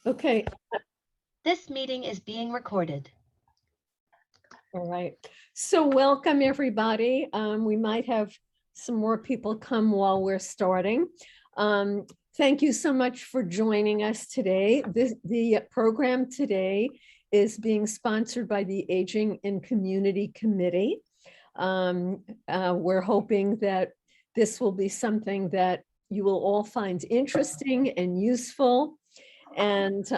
Okay, This meeting is being recorded. all right. So welcome, everybody. We might have some more people come while we're starting. Thank you so much for joining us today. The program today is being sponsored by the Aging and Community Committee. We're hoping that this will be something that you will all find interesting and useful. And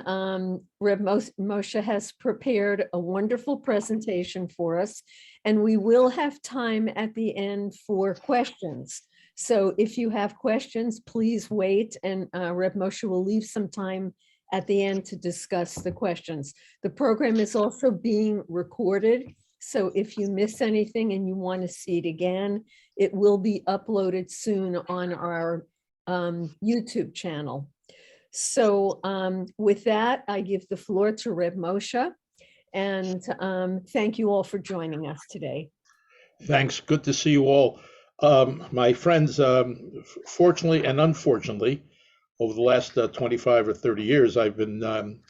Reb Moshe has prepared a wonderful presentation for us, and we will have time at the end for questions. So if you have questions, please wait, and Reb Moshe will leave some time at the end to discuss the questions. The program is also being recorded, so if you miss anything and you want to see it again, it will be uploaded soon on our YouTube channel. So with that, I give the floor to Reb Moshe, and thank you all for joining us today. Thanks. Good to see you all. My friends, fortunately and unfortunately, over the last 25 or 30 years, I've been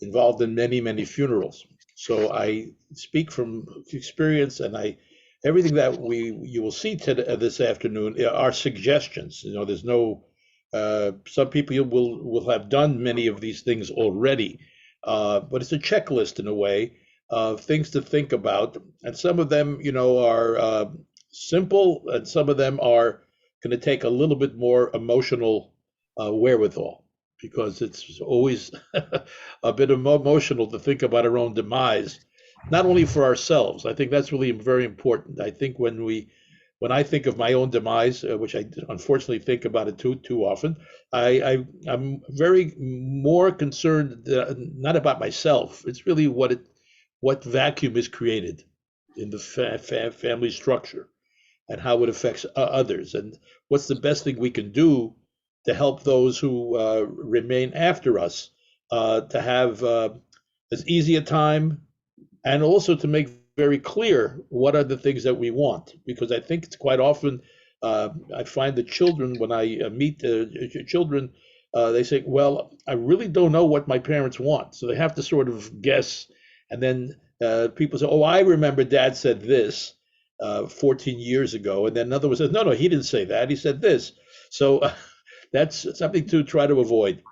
involved in many, many funerals. So I speak from experience, and everything that you will see today, this afternoon are suggestions. You know, there's no, some people will have done many of these things already, but it's a checklist in a way of things to think about. And some of them, you know, are simple, and some of them are going to take a little bit more emotional wherewithal, because it's always a bit emotional to think about our own demise, not only for ourselves. I think that's really very important. I think when I think of my own demise, which I unfortunately think about it too often, I'm very more concerned not about myself. It's really what vacuum is created in the family structure, and how it affects others, and what's the best thing we can do to help those who remain after us to have as easy a time, and also to make very clear what are the things that we want. Because I think it's quite often, I find the children, when I meet children, they say, well, I really don't know what my parents want. So they have to sort of guess. And then people say, oh, I remember Dad said this 14 years ago. And then another one says, no, he didn't say that. He said this. So that's something to try to avoid.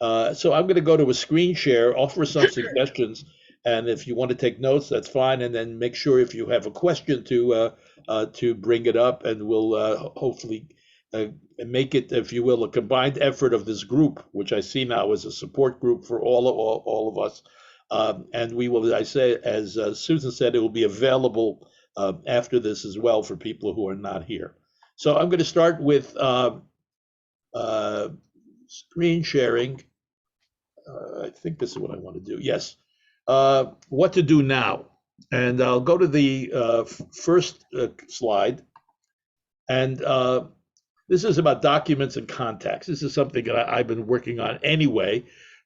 So I'm going to go to a screen share, offer some suggestions, and if you want to take notes, that's fine. And then make sure if you have a question to bring it up, and we'll hopefully make it, if you will, a combined effort of this group, which I see now as a support group for all of us. And we will, as I say, as Susan said, it will be available after this as well for people who are not here. So I'm going to start with screen sharing. I think this is what I want to do. Yes. What to do now. And I'll go to the first slide. And this is about documents and contacts. This is something that I've been working on anyway.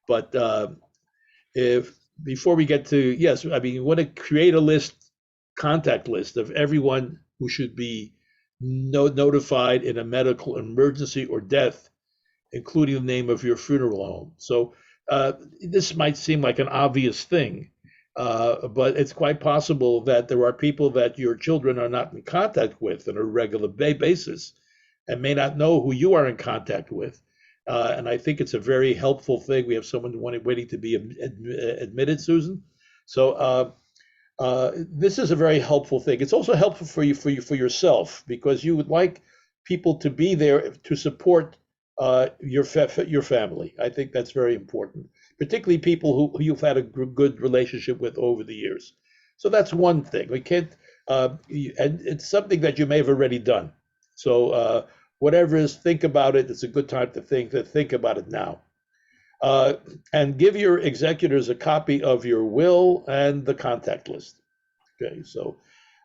But before we get to, yes, I mean, you want to create a list, contact list of everyone who should be notified in a medical emergency or death, including the name of your funeral home. So this might seem like an obvious thing, but it's quite possible that there are people that your children are not in contact with on a regular basis, and may not know who you are in contact with. And I think it's a very helpful thing. We have someone waiting to be admitted, Susan. So this is a very helpful thing. It's also helpful for for yourself, because you would like people to be there to support your family. I think that's very important, particularly people who you've had a good relationship with over the years. So that's one thing. We can't, and it's something that you may have already done. So whatever is, think about it. It's a good time to think about it now. And give your executors a copy of your will and the contact list. Okay, so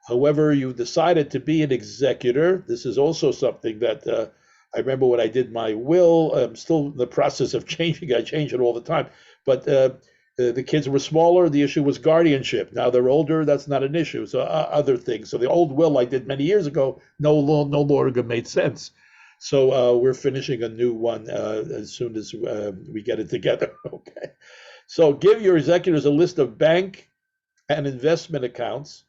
however you decided to be an executor, this is also something that I remember when I did my will. I'm still in the process of changing. I change it all the time. But the kids were smaller. The issue was guardianship. Now they're older. That's not an issue. So other things. So the old will I did many years ago no longer made sense. So we're finishing a new one as soon as we get it together. Okay. So give your executors a list of bank and investment accounts,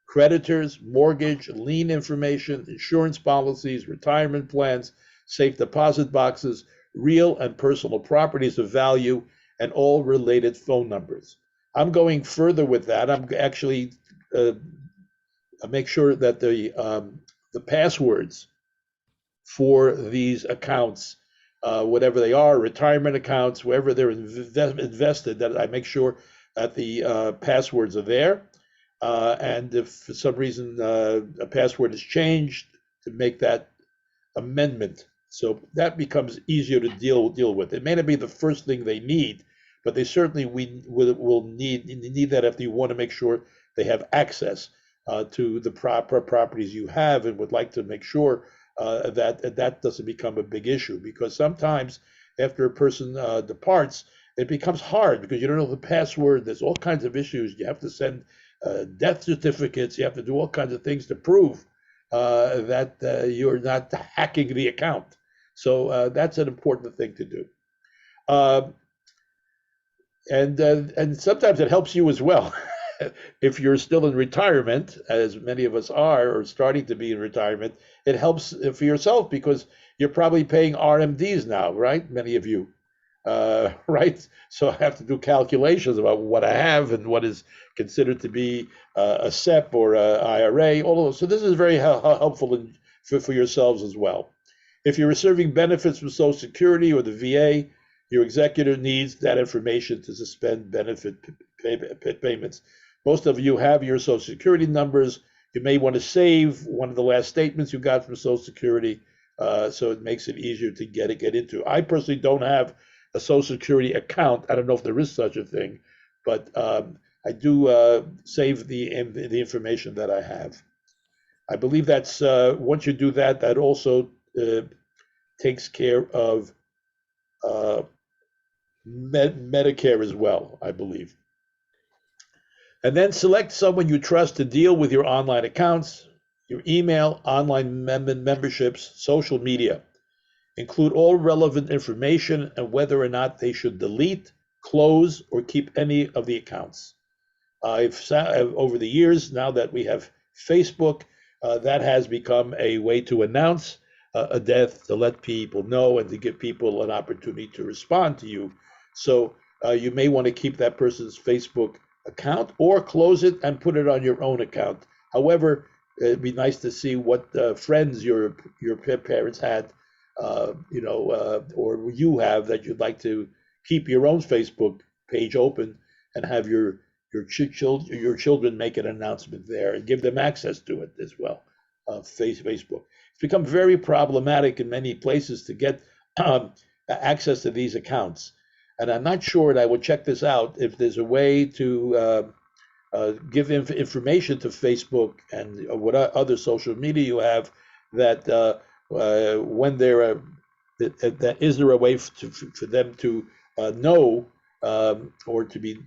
creditors, mortgage, lien information, insurance policies, retirement plans, safe deposit boxes, real and personal properties of value, and all related phone numbers. I'm going further with that. I'm actually make sure that the passwords for these accounts, whatever they are, retirement accounts, wherever they're invested, that I make sure that the passwords are there. And if for some reason a password is changed, to make that amendment. So that becomes easier to deal with. It may not be the first thing they need, but they certainly will need that if you want to make sure they have access to the proper properties you have, and would like to make sure that doesn't become a big issue, because sometimes after a person departs, it becomes hard because you don't know the password. There's all kinds of issues. You have to send death certificates. You have to do all kinds of things to prove that you're not hacking the account. So that's an important thing to do. And sometimes it helps you as well. If you're still in retirement, as many of us are, or starting to be in retirement, it helps for yourself because you're probably paying RMDs now, right? Many of you, right? So I have to do calculations about what I have and what is considered to be a SEP or a IRA, all of those. So this is very helpful for yourselves as well. If you're receiving benefits from Social Security or the VA, your executor needs that information to suspend benefit payments. Most of you have your Social Security numbers. You may want to save one of the last statements you got from Social Security, so it makes it easier to get into. I personally don't have a Social Security account. I don't know if there is such a thing, but I do save the information that I have. I believe that's once you do that, that also takes care of Medicare as well, I believe. And then select someone you trust to deal with your online accounts, your email, online memberships, social media. Include all relevant information and whether or not they should delete, close, or keep any of the accounts. Over the years, now that we have Facebook, that has become a way to announce a death, to let people know, and to give people an opportunity to respond to you. So you may want to keep that person's Facebook account or close it and put it on your own account. However, it'd be nice to see what friends your parents had, or you have, that you'd like to keep your own Facebook page open and have your children make an announcement there and give them access to it as well. Facebook. It's become very problematic in many places to get access to these accounts. And I'm not sure, and I will check this out, if there's a way to give information to Facebook and what other social media you have, that when there is there a way for them to know or to be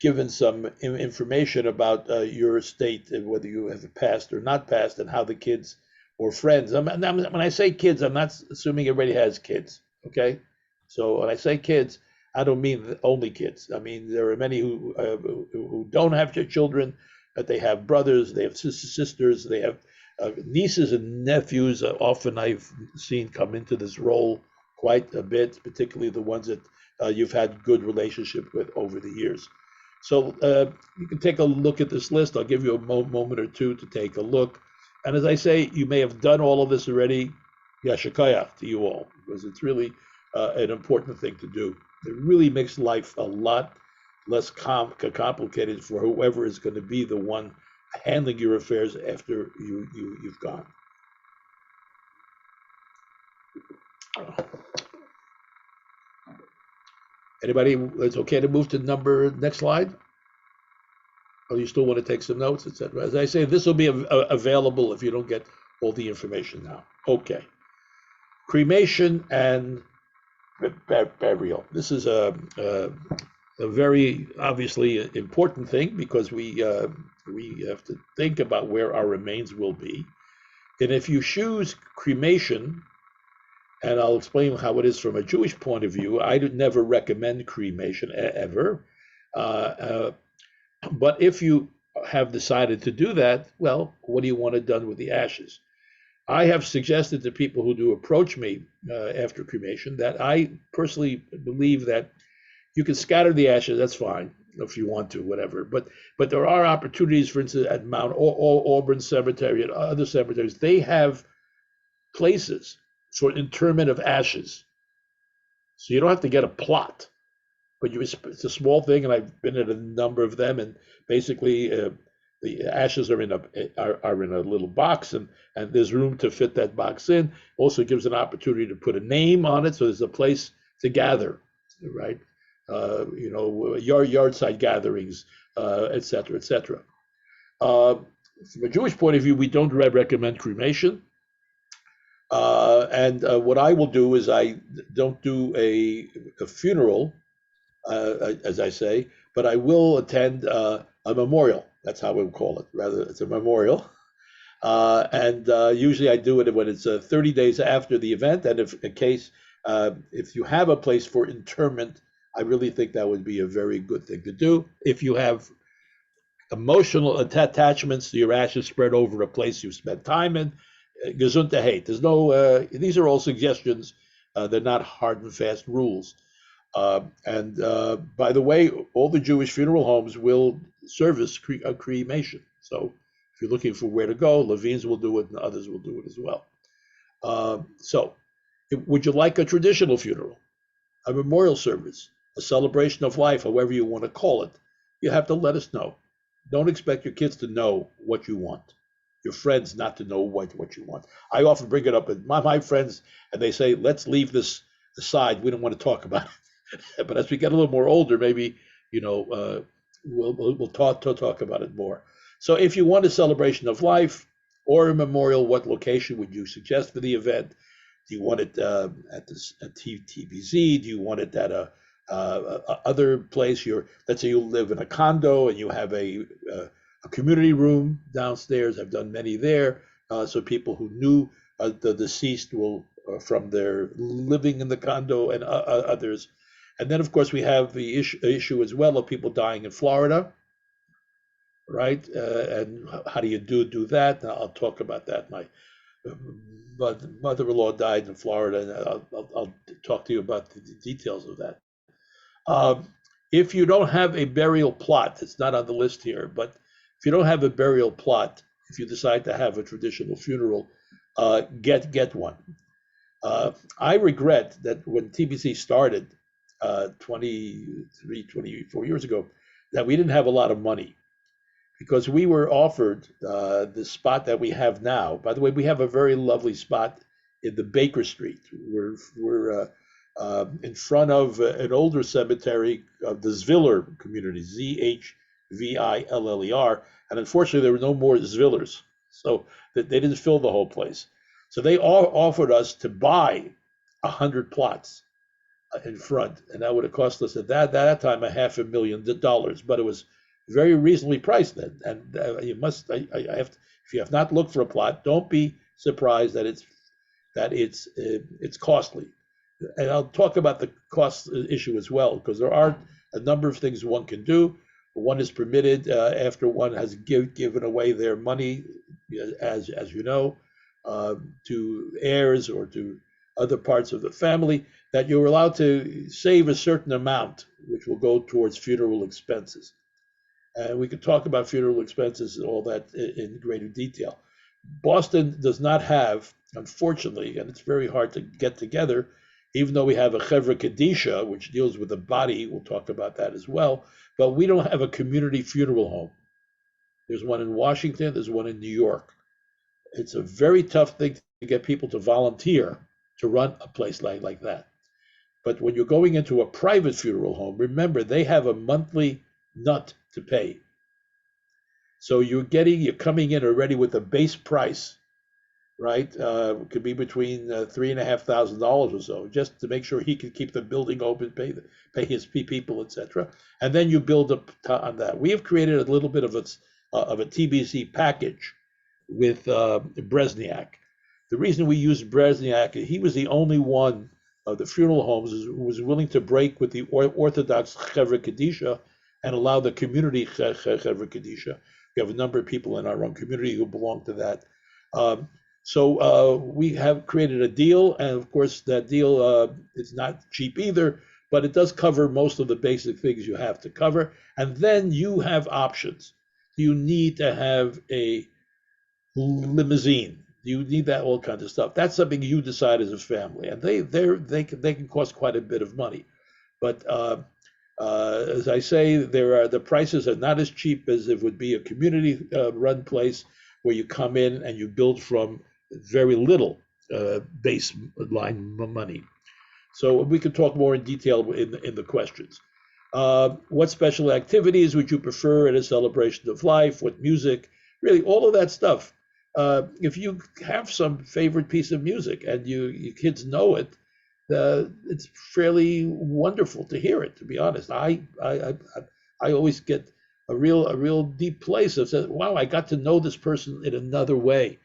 given some information about your state and whether you have passed or not passed, and how the kids or friends. When I say kids, I'm not assuming everybody has kids, okay? So when I say kids, I don't mean only kids. I mean, there are many who don't have children, but they have brothers, they have sisters, they have nieces and nephews. Often I've seen come into this role quite a bit, particularly the ones that you've had good relationship with over the years. So you can take a look at this list. I'll give you a moment or two to take a look. And as I say, you may have done all of this already. Yashikaya to you all, because it's really an important thing to do. It really makes life a lot less complicated for whoever is going to be the one handling your affairs after you've gone. Anybody, it's okay to move to next slide? Or you still want to take some notes, etc.? As I say, this will be available if you don't get all the information now. Okay. Cremation and burial. This is a very obviously important thing, because we have to think about where our remains will be. And if you choose cremation, and I'll explain how it is from a Jewish point of view, I would never recommend cremation ever. But if you have decided to do that, well, what do you want it done with the ashes? I have suggested to people who do approach me after cremation that I personally believe that you can scatter the ashes, that's fine if you want to, whatever. But there are opportunities, for instance, at Mount Auburn Cemetery and other cemeteries, they have places for interment of ashes. So you don't have to get a plot, but it's a small thing, and I've been at a number of them, and basically the ashes are in a little box, and there's room to fit that box in. Also gives an opportunity to put a name on it, so there's a place to gather, right? Yard side gatherings, et cetera, et cetera. From a Jewish point of view, we don't recommend cremation. And what I will do is I don't do a funeral, as I say, but I will attend a memorial. That's how we would call it. Rather, it's a memorial. And usually I do it when it's 30 days after the event. And if you have a place for interment, I really think that would be a very good thing to do. If you have emotional attachments to your ashes spread over a place you spent time in, gesundheit. There's no, these are all suggestions. They're not hard and fast rules. And by the way, all the Jewish funeral homes will service cremation. So if you're looking for where to go, Levine's will do it and others will do it as well. So would you like a traditional funeral, a memorial service, a celebration of life, however you want to call it? You have to let us know. Don't expect your kids to know what you want, your friends not to know what you want. I often bring it up with my friends, and they say, let's leave this aside. We don't want to talk about it. But as we get a little more older, maybe, we'll talk about it more. So if you want a celebration of life or a memorial, what location would you suggest for the event? Do you want it at TBZ? Do you want it at a other place? Let's say you live in a condo and you have a community room downstairs. I've done many there. So people who knew the deceased will, from their living in the condo, and others. And then, of course, we have the issue as well of people dying in Florida, right? And how do you do that? I'll talk about that. My mother-in-law died in Florida, and I'll talk to you about the details of that. If you don't have a burial plot, it's not on the list here, but if you don't have a burial plot, if you decide to have a traditional funeral, get one. I regret that when TBC started 24 years ago, that we didn't have a lot of money, because we were offered the spot that we have now. By the way, we have a very lovely spot in the Baker Street. We're in front of an older cemetery of the Zviller community, Zhviller, and unfortunately there were no more Zvillers, so they didn't fill the whole place. So they all offered us to buy 100 plots in front, and that would have cost us at that time $500,000, but it was very reasonably priced then. And you must, if you have not looked for a plot, don't be surprised that it's costly. And I'll talk about the cost issue as well, because there are a number of things one can do. One is permitted after one has given away their money, as you know, to heirs or to other parts of the family, that you're allowed to save a certain amount, which will go towards funeral expenses. And we could talk about funeral expenses and all that in greater detail. Boston does not have, unfortunately, and it's very hard to get together, even though we have a Chevra Kadisha, which deals with the body. We'll talk about that as well. But we don't have a community funeral home. There's one in Washington, there's one in New York. It's a very tough thing to get people to volunteer to run a place like that. But when you're going into a private funeral home, remember, they have a monthly nut to pay. So you're coming in already with a base price, right? It could be between $3,500 or so, just to make sure he can keep the building open, pay his people, etc. And then you build up on that. We have created a little bit of a TBC package with Bresniak. The reason we used Bresniak, he was the only one of the funeral homes who was willing to break with the Orthodox Chevra Kadisha and allow the community Chevra Kadisha. We have a number of people in our own community who belong to that. So we have created a deal, and of course that deal is not cheap either, but it does cover most of the basic things you have to cover. And then you have options. Do you need to have a limousine? Do you need that, all kinds of stuff? That's something you decide as a family, and they can cost quite a bit of money. But as I say, the prices are not as cheap as it would be a community run place where you come in and you build from very little baseline money. So we could talk more in detail in the questions. What special activities would you prefer at a celebration of life? What music? Really, all of that stuff. If you have some favorite piece of music and your kids know it, it's fairly wonderful to hear it. To be honest, I always get a real deep place of saying, "Wow, I got to know this person in another way."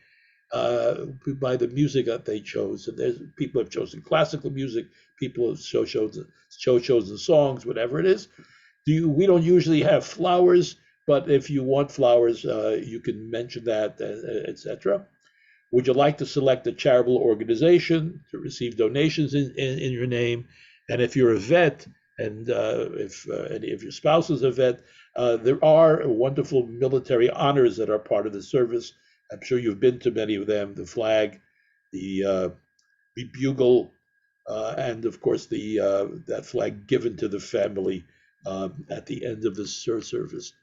By the music that they chose. And there's people have chosen classical music, people have chosen songs, whatever it is. We don't usually have flowers, but if you want flowers, you can mention that, etc. Would you like to select a charitable organization to receive donations in your name? And if you're a vet, and if any of your spouse is a vet, there are wonderful military honors that are part of the service. I'm sure you've been to many of them, the flag, the bugle, and of course that flag given to the family at the end of the service.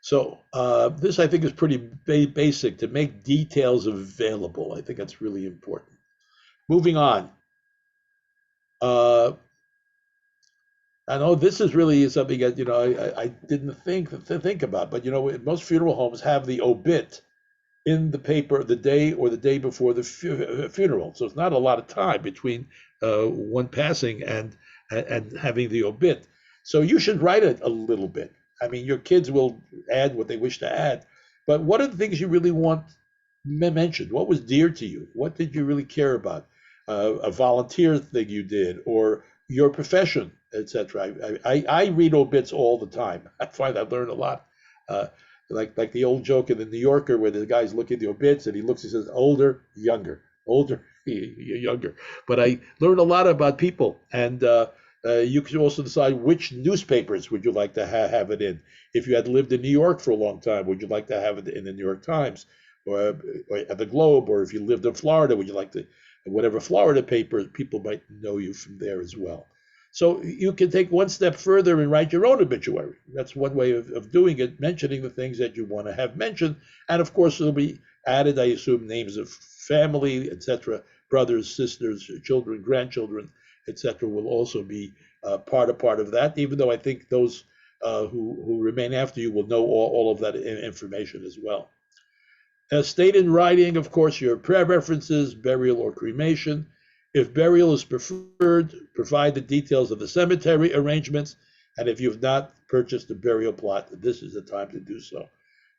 So this, I think, is pretty basic to make details available. I think that's really important. Moving on. I know this is really something that, I didn't think about, but most funeral homes have the obit in the paper the day or the day before the funeral. So it's not a lot of time between one passing and having the obit. So you should write it a little bit. I mean, your kids will add what they wish to add, but what are the things you really want mentioned? What was dear to you? What did you really care about? A volunteer thing you did, or your profession, etc. I read obits all the time. I find I learn a lot. Like the old joke in the New Yorker where the guy's looking at the obits and he looks, he says, older, younger, older, younger. But I learned a lot about people, and you can also decide which newspapers would you like to have it in. If you had lived in New York for a long time, would you like to have it in the New York Times or at the Globe? Or if you lived in Florida, would you like to, whatever Florida paper, people might know you from there as well. So you can take one step further and write your own obituary. That's one way of doing it, mentioning the things that you want to have mentioned. And of course, it'll be added, I assume, names of family, etc., brothers, sisters, children, grandchildren, etc., will also be part of that, even though I think those who remain after you will know all of that information as well. State in writing, of course, your prayer references, burial or cremation. If burial is preferred, provide the details of the cemetery arrangements. And if you've not purchased a burial plot, this is the time to do so.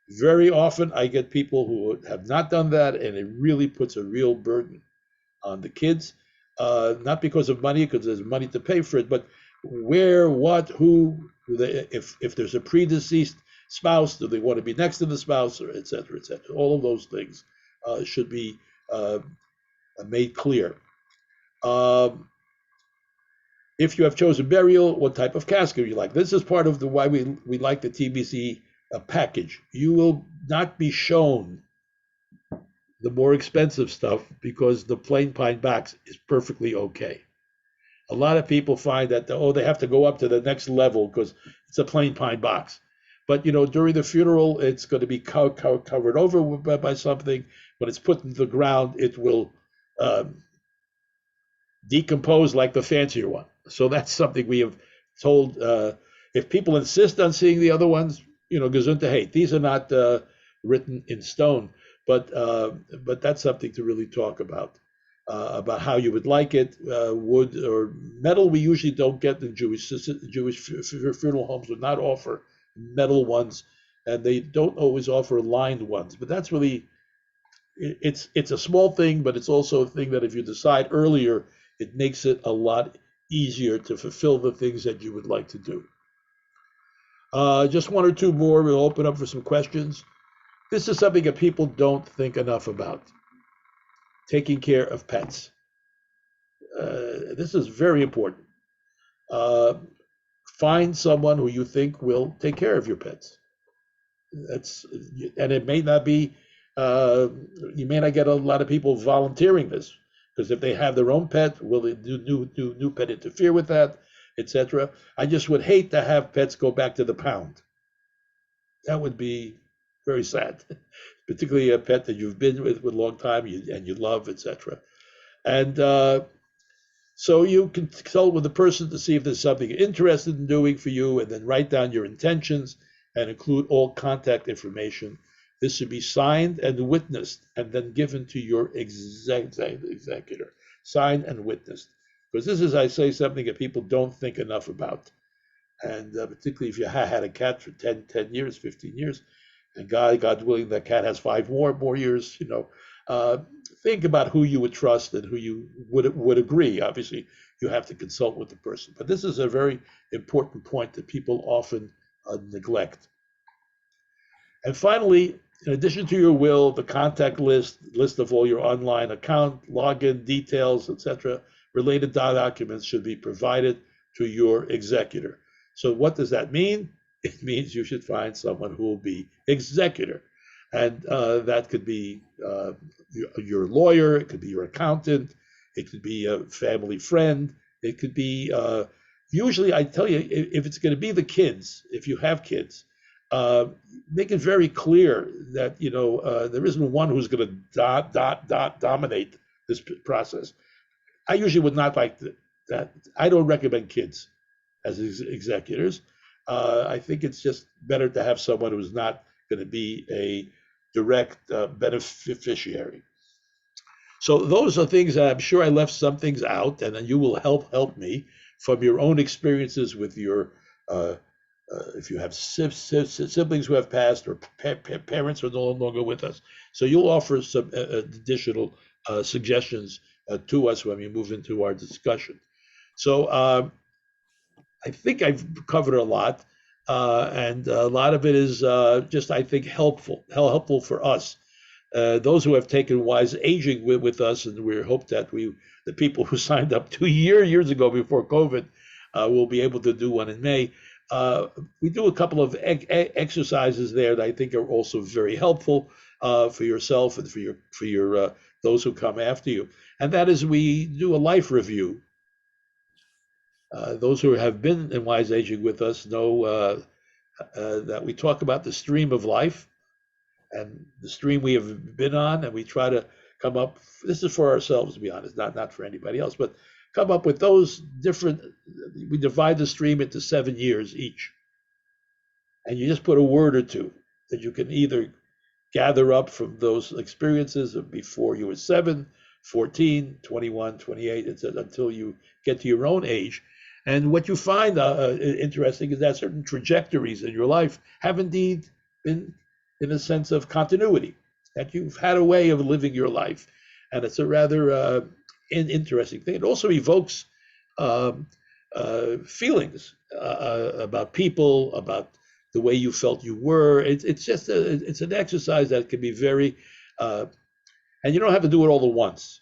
Very often I get people who have not done that, and it really puts a real burden on the kids. Not because of money, because there's money to pay for it, but where, what, who, if there's a predeceased spouse, do they want to be next to the spouse, or et cetera, et cetera. All of those things should be made clear. If you have chosen burial, what type of casket you like. This is part of why we like the TBC package. You will not be shown the more expensive stuff because the plain pine box is perfectly okay. A lot of people find that, they have to go up to the next level because it's a plain pine box. But, during the funeral, it's going to be covered over by something. When it's put into the ground, it will decompose like the fancier one. So that's something we have told. If people insist on seeing the other ones, gesundheit hate. These are not written in stone, but that's something to really talk about how you would like it. Wood or metal, we usually don't get. The Jewish funeral homes would not offer metal ones, and they don't always offer lined ones. But that's really, it's a small thing, but it's also a thing that if you decide earlier, it makes it a lot easier to fulfill the things that you would like to do. Just one or two more. We'll open up for some questions. This is something that people don't think enough about. Taking care of pets. This is very important. Uh, find someone who you think will take care of your pets. That's and it may not be. You may not get a lot of people volunteering this because if they have their own pet, will they do new pet interfere with that, etc. I just would hate to have pets go back to the pound. That would be very sad, particularly a pet that you've been with a long time and you love, etc. And so you can consult with the person to see if there's something you're interested in doing for you, and then write down your intentions and include all contact information. This should be signed and witnessed and then given to your executor. Signed and witnessed. Because this is, I say, something that people don't think enough about. And particularly if you had a cat for 10 years, 15 years, and God willing, that cat has 5 more years, think about who you would trust and who you would agree. Obviously, you have to consult with the person. But this is a very important point that people often neglect. And finally, in addition to your will, the contact list of all your online account, login details, etc., related documents should be provided to your executor. So what does that mean? It means you should find someone who will be executor. And that could be your lawyer, it could be your accountant, it could be a family friend, it could be, usually I tell you, if it's going to be the kids, if you have kids, make it very clear that, there isn't one who's going to dominate this process. I usually would not like that. I don't recommend kids as executors. I think it's just better to have someone who's not going to be a direct beneficiary. So those are things that I'm sure I left some things out, and then you will help me from your own experiences with your, if you have siblings who have passed or parents who are no longer with us. So you'll offer some additional suggestions to us when we move into our discussion. So I think I've covered a lot, and a lot of it is just, I think, helpful for us. Those who have taken wise aging with us, and we hope that the people who signed up 2 years ago before COVID, will be able to do one in May. We do a couple of exercises there that I think are also very helpful for yourself and for your those who come after you. And that is, we do a life review. Those who have been in wise aging with us know that we talk about the stream of life and the stream we have been on, and we try to come up. This is for ourselves, to be honest, not for anybody else, but come up with those different. We divide the stream into 7 years each, and you just put a word or two that you can either gather up from those experiences of before you were 7, 14, 21, 28, etc., until you get to your own age. And what you find interesting is that certain trajectories in your life have indeed been in a sense of continuity, that you've had a way of living your life. And it's a rather interesting thing. It also evokes feelings about people, about the way you felt you were. It's just it's an exercise that can be very, and you don't have to do it all at once.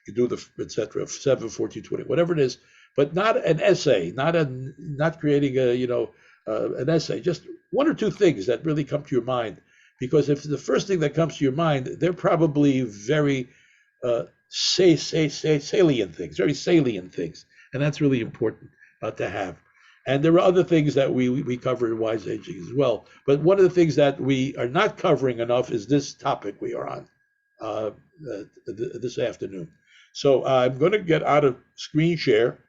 You do the etc. 7, 14, 20, whatever it is, but not an essay, not creating an essay. Just one or two things that really come to your mind, because if the first thing that comes to your mind, they're probably very salient things, very salient things, and that's really important to have. And there are other things that we cover in wise aging as well. But one of the things that we are not covering enough is this topic we are on this afternoon. So I'm going to get out of screen share,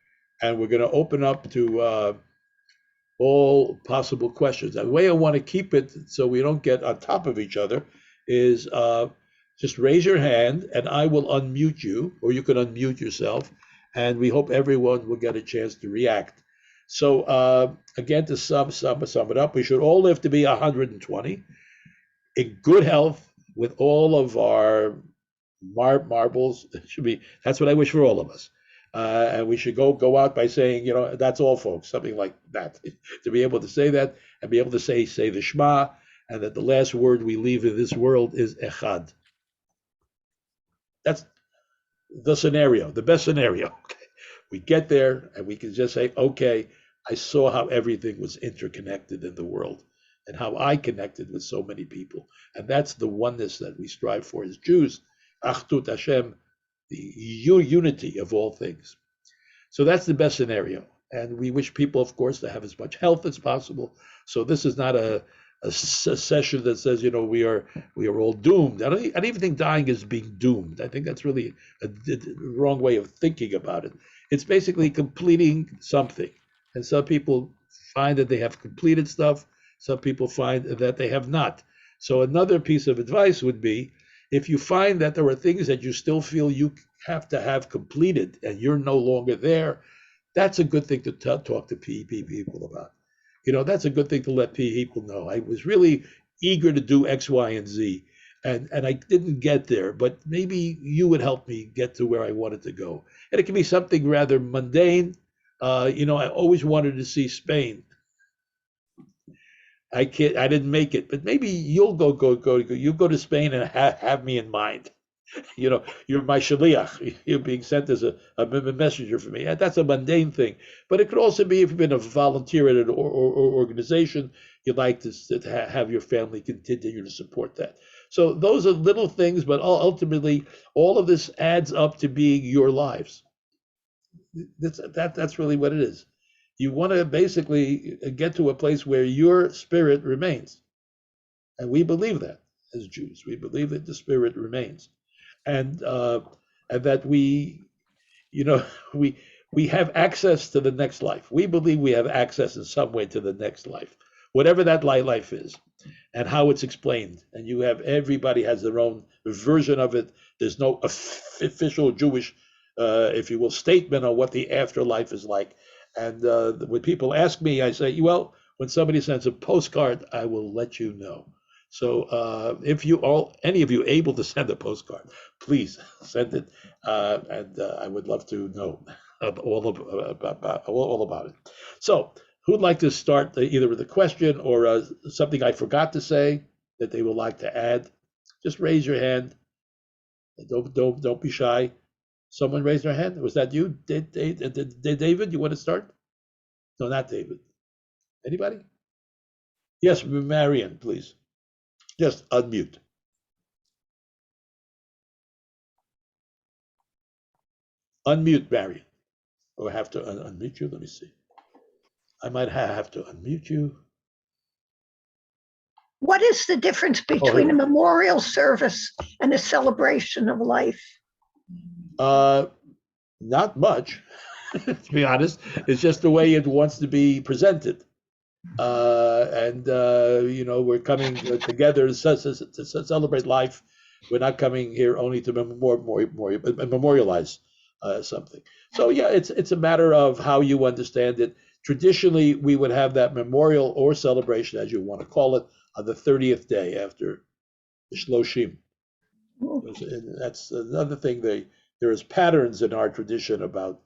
and we're going to open up to all possible questions. And the way I want to keep it so we don't get on top of each other is just raise your hand and I will unmute you, or you can unmute yourself, and we hope everyone will get a chance to react. So again, to sum it up, we should all live to be 120 in good health with all of our marbles. That's what I wish for all of us. And we should go out by saying, that's all, folks, something like that. To be able to say that and be able to say the Shema, and that the last word we leave in this world is Echad. That's the scenario, the best scenario. Okay. We get there and we can just say, okay, I saw how everything was interconnected in the world and how I connected with so many people. And that's the oneness that we strive for as Jews. Achdut Hashem, the unity of all things. So that's the best scenario. And we wish people, of course, to have as much health as possible. So this is not a session that says, we are all doomed. I don't even think dying is being doomed. I think that's really a wrong way of thinking about it. It's basically completing something. And some people find that they have completed stuff. Some people find that they have not. So another piece of advice would be, if you find that there are things that you still feel you have to have completed and you're no longer there, that's a good thing to talk to people about. That's a good thing to let people know. I was really eager to do X, Y, and Z, and I didn't get there, but maybe you would help me get to where I wanted to go. And it can be something rather mundane. I always wanted to see Spain. I didn't make it, but maybe you'll go. You go to Spain and have me in mind. You're my shaliach. You're being sent as a messenger for me. And that's a mundane thing. But it could also be if you've been a volunteer at an organization, you'd like to have your family continue to support that. So those are little things, but ultimately, all of this adds up to being your lives. That's really what it is. You want to basically get to a place where your spirit remains. And we believe that as Jews. We believe that the spirit remains. And that we have access to the next life. We believe we have access in some way to the next life, whatever that life is, and how it's explained. And everybody has their own version of it. There's no official Jewish, if you will, statement on what the afterlife is like. And when people ask me, I say, well, when somebody sends a postcard, I will let you know. So if any of you able to send a postcard, please send it, and I would love to know all about it. So who'd like to start either with a question or something I forgot to say that they would like to add? Just raise your hand. Don't be shy. Someone raised their hand. Was that you? Did David? You want to start? No, not David. Anybody? Yes, Marion, please. Just unmute. Unmute, Marion. Oh, I have to unmute you. Let me see. I might have to unmute you. What is the difference between a memorial service and a celebration of life? Not much, to be honest. It's just the way it wants to be presented. We're coming together to celebrate life. We're not coming here only to memorialize something. So yeah, it's a matter of how you understand it. Traditionally, we would have that memorial or celebration, as you want to call it, on the 30th day after the Shloshim. That's another thing. There is patterns in our tradition about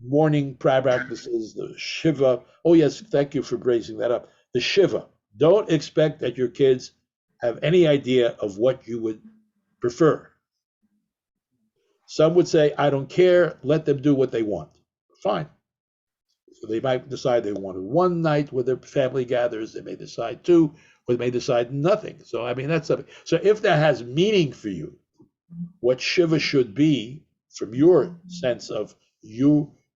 morning practices, the shiva. Oh yes, thank you for raising that up. The shiva. Don't expect that your kids have any idea of what you would prefer. Some would say, I don't care, let them do what they want. Fine. So they might decide they want one night where their family gathers, they may decide two, or they may decide nothing. So that's something. So if that has meaning for you, what shiva should be from your sense of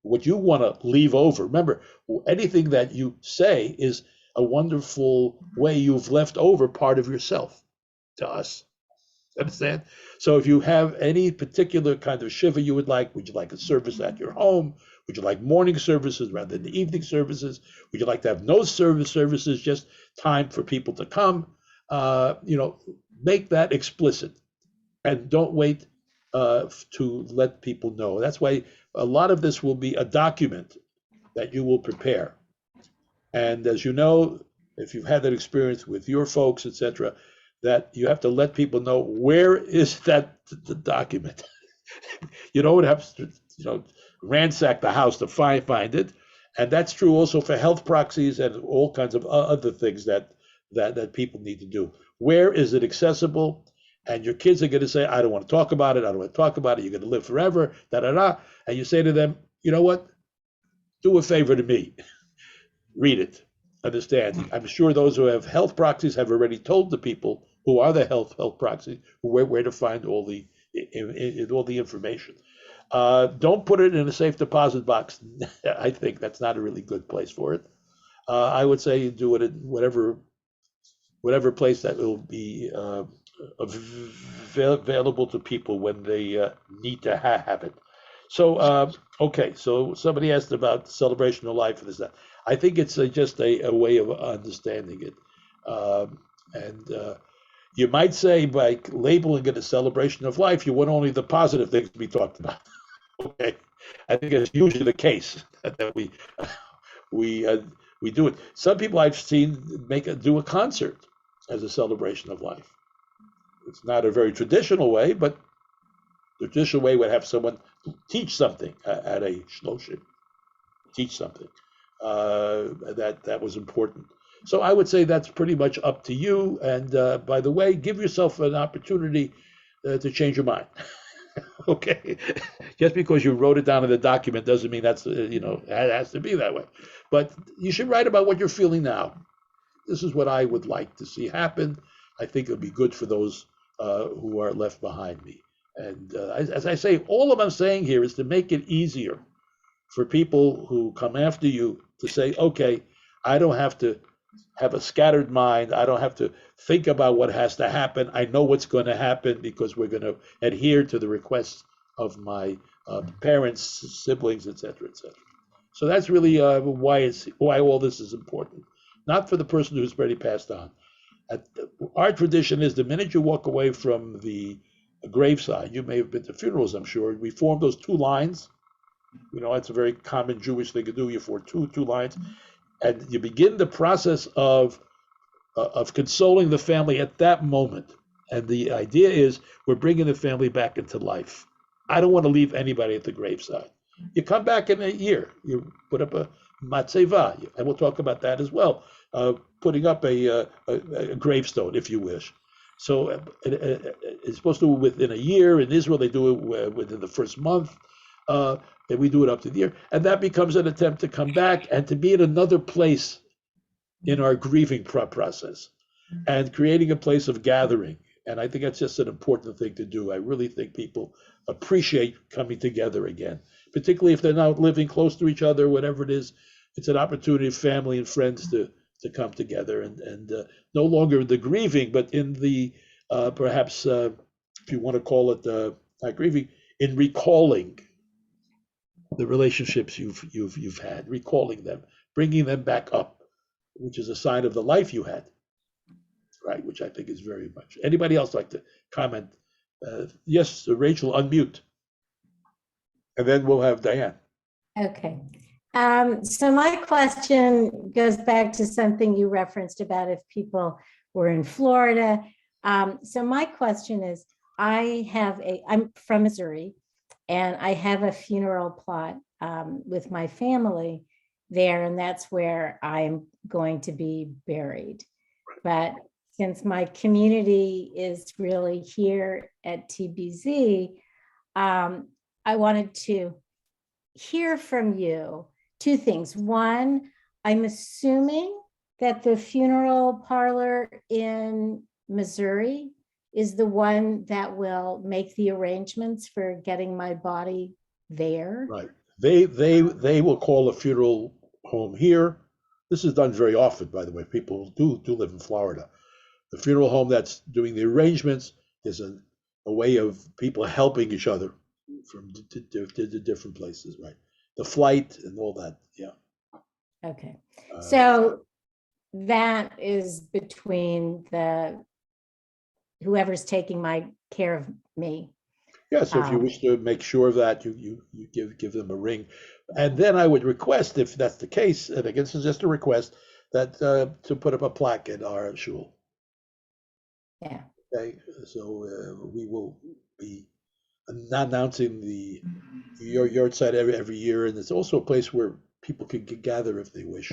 what you want to leave over. Remember, anything that you say is a wonderful way you've left over part of yourself to us. Understand? So if you have any particular kind of shiva you would you like a service at your home? Would you like morning services rather than the evening services? Would you like to have no services, just time for people to come? Make that explicit and don't wait to let people know. That's why a lot of this will be a document that you will prepare. And as you know, if you've had that experience with your folks, etc., that you have to let people know, where is the document? You don't have to, ransack the house to find it. And that's true also for health proxies and all kinds of other things that people need to do. Where is it accessible? And your kids are going to say, I don't want to talk about it. I don't want to talk about it. You're going to live forever. Da da da. And you say to them, you know what? Do a favor to me. Read it. Understand. I'm sure those who have health proxies have already told the people who are the health proxies where to find all the information. Don't put it in a safe deposit box. I think that's not a really good place for it. I would say do it in whatever place that will be available to people when they need to have it. So, okay, so somebody asked about celebration of life and this, that. I think it's just a way of understanding it. And you might say by labeling it a celebration of life, you want only the positive things to be talked about. Okay, I think it's usually the case that we do it. Some people I've seen do a concert as a celebration of life. It's not a very traditional way, but the traditional way would have someone teach something at a shloshim, teach something that was important. So I would say that's pretty much up to you. And by the way, give yourself an opportunity to change your mind. Okay, just because you wrote it down in the document doesn't mean that's it has to be that way. But you should write about what you're feeling now. This is what I would like to see happen. I think it'll be good for those who are left behind me. And as I say, all I'm saying here is to make it easier for people who come after you to say, okay, I don't have to have a scattered mind. I don't have to think about what has to happen. I know what's going to happen because we're going to adhere to the requests of my parents, siblings, etc., etc. So that's really why all this is important. Not for the person who's already passed on. Our tradition is the minute you walk away from the graveside, you may have been to funerals, I'm sure. We form those two lines. It's a very common Jewish thing to do. You form two lines, and you begin the process of consoling the family at that moment. And the idea is we're bringing the family back into life. I don't want to leave anybody at the graveside. You come back in a year. You put up a matzeva, and we'll talk about that as well. Putting up a gravestone, if you wish. So it's supposed to do within a year. In Israel, they do it within the first month. And we do it up to the year. And that becomes an attempt to come back and to be in another place in our grieving process and creating a place of gathering. And I think that's just an important thing to do. I really think people appreciate coming together again, particularly if they're not living close to each other, whatever it is. It's an opportunity for family and friends to come together and no longer the grieving, but in the perhaps, if you want to call it not grieving, in recalling the relationships you've had, recalling them, bringing them back up, which is a sign of the life you had, right? Which I think is very much. Anybody else like to comment? Yes, Rachel, unmute, and then we'll have Diane. Okay. So my question goes back to something you referenced about if people were in Florida. So my question is, I'm from Missouri, and I have a funeral plot with my family there, and that's where I'm going to be buried. But since my community is really here at TBZ, I wanted to hear from you two things. One, I'm assuming that the funeral parlor in Missouri is the one that will make the arrangements for getting my body there. Right. They will call a funeral home here. This is done very often, by the way. People do live in Florida. The funeral home that's doing the arrangements is a way of people helping each other from to different places, right? The flight and all that, yeah. Okay, so that is between whoever's taking care of me. Yeah, so if you wish to make sure of that, you give them a ring. And then I would request, if that's the case, and again, this is just a request, that to put up a plaque in our shul. Yeah. Okay, so we will be announcing your yard site every year, and it's also a place where people can gather if they wish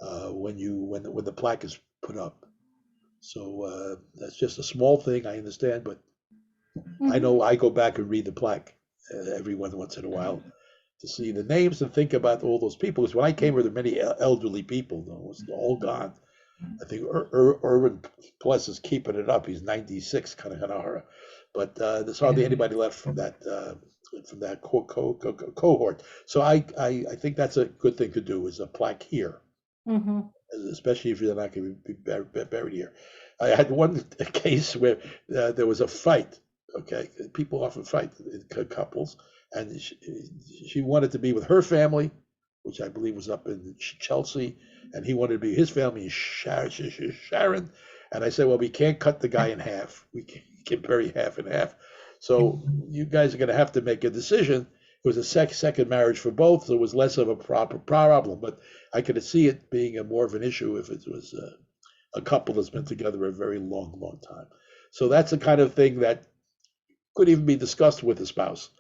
when the plaque is put up. So that's just a small thing, I understand, but I know I go back and read the plaque every once in a while to see the names and think about all those people. Because when I came here, there were many elderly people. It was all gone. I think Irwin Plus is keeping it up. He's 96, kind of, but there's hardly anybody left from that cohort. So I think that's a good thing to do, is a plaque here, especially if you're not going to be buried here. I had one case where there was a fight. Okay, people often fight, couples, and she wanted to be with her family, which I believe was up in Chelsea, and he wanted to be his family in Sharon. And I said, well, we can't cut the guy in half. We can bury half and half. So you guys are going to have to make a decision. It was a second marriage for both, so it was less of a proper problem. But I could see it being more of an issue if it was a couple that's been together a very long time. So that's the kind of thing that could even be discussed with the spouse.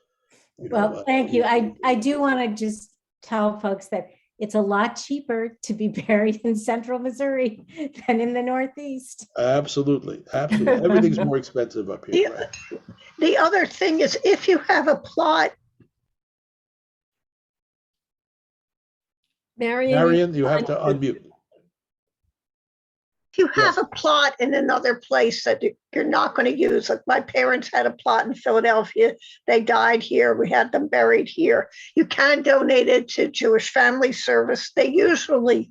Well, thank you. I do want to just tell folks that it's a lot cheaper to be buried in central Missouri than in the Northeast. Absolutely. Everything's more expensive up here. Right? The other thing is, if you have a plot. Marion, you have to unmute. If you have a plot in another place that you're not going to use, like my parents had a plot in Philadelphia, they died here, we had them buried here. You can donate it to Jewish Family Service. They usually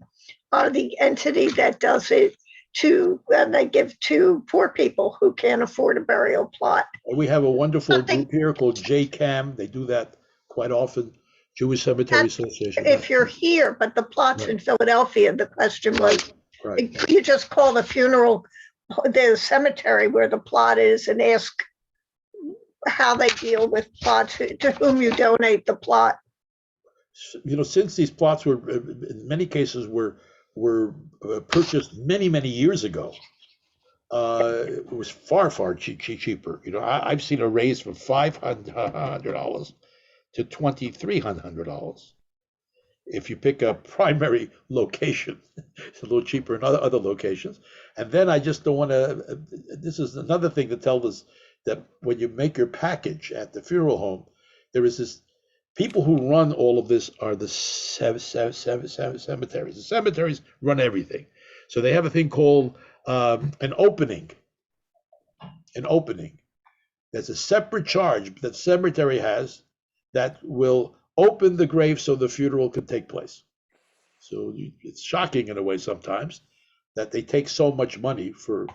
are the entity that does it and they give to poor people who can't afford a burial plot. We have a wonderful group here called JCAM. They do that quite often. Jewish Cemetery Association. If you're here, but the plot's in Philadelphia, the question was, you just call the cemetery where the plot is and ask how they deal with plots, to whom you donate the plot. Since these plots were, in many cases, were purchased many years ago, it was far cheaper. I've seen a raise from $500 to $2,300. If you pick a primary location, it's a little cheaper in other locations. And then I just don't want to, this is another thing to tell us, that when you make your package at the funeral home, there is this, people who run all of this are the cemeteries. The cemeteries run everything. So they have a thing called an opening. There's a separate charge that cemetery has that will open the grave so the funeral can take place. So it's shocking in a way sometimes that they take so much money for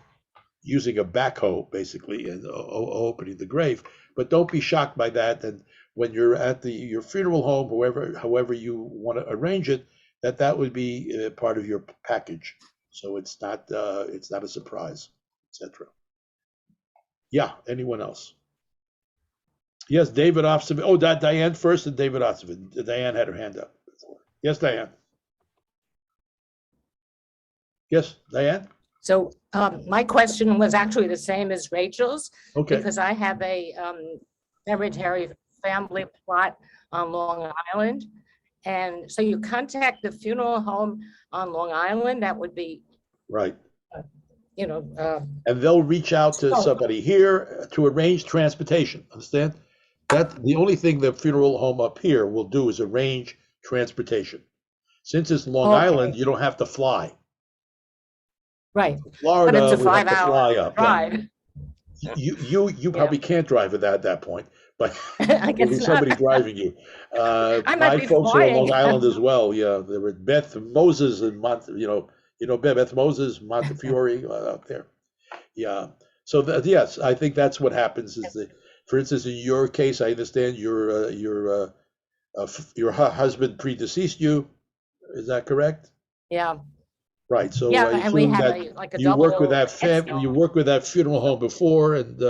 using a backhoe, basically, and opening the grave. But don't be shocked by that. And when you're at your funeral home, however you want to arrange it, that would be part of your package. So it's not a surprise, etc. Yeah. Anyone else? Yes, David Ossovin. Oh, Diane first, and David Ossovin. Diane had her hand up before. Yes, Diane. Yes, Diane. So my question was actually the same as Rachel's, because I have a cemetery family plot on Long Island. And so you contact the funeral home on Long Island, that would be right. And they'll reach out to somebody here to arrange transportation. Understand? That's the only thing the funeral home up here will do, is arrange transportation. Since it's Long Island, you don't have to fly. Right. Florida, but it's a 5-hour drive. Right. You probably can't drive at that point, but I guess there'll be somebody driving you. My folks are on Long Island as well. Yeah, there were Beth Moses and Beth Moses, Montefiore out there. Yeah. So yes, I think that's what happens. For instance, in your case, I understand your husband predeceased you. Is that correct? Yeah. Right. So yeah, I and we assume have that you work with that you work with that funeral home before, and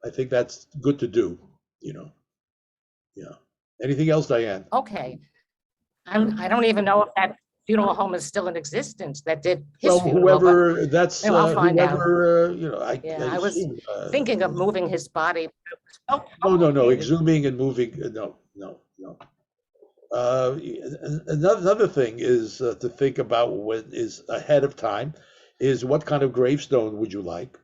I think that's good to do. Yeah. Anything else, Diane? Okay. I don't even know if that funeral home is still in existence that did his Well, funeral. But whoever, that's, no, I'll find out. whoever, you know, Yeah, I I was assume, thinking of moving his body. But it was so no, complicated. exhuming and moving, no. Another thing is to think about when is ahead of time is what kind of gravestone would you like?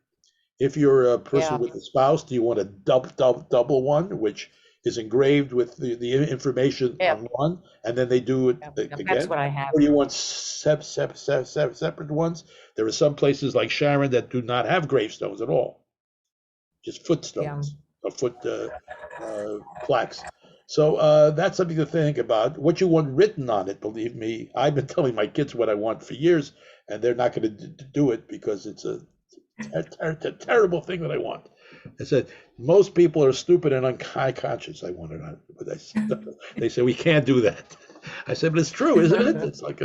If you're a person Yeah. with a spouse, do you want a double one, which is engraved with the information Yeah. on one, and then they do it Yeah, again? that's what I have. Or do you want separate ones? There are some places like Sharon that do not have gravestones at all, just footstones, or foot plaques. So that's something to think about. What you want written on it, believe me, I've been telling my kids what I want for years, and they're not going to do it because it's a terrible thing that I want. I said, most people are stupid and unconscious. I want it on, but they say we can't do that. I said, but it's true, isn't it? It's like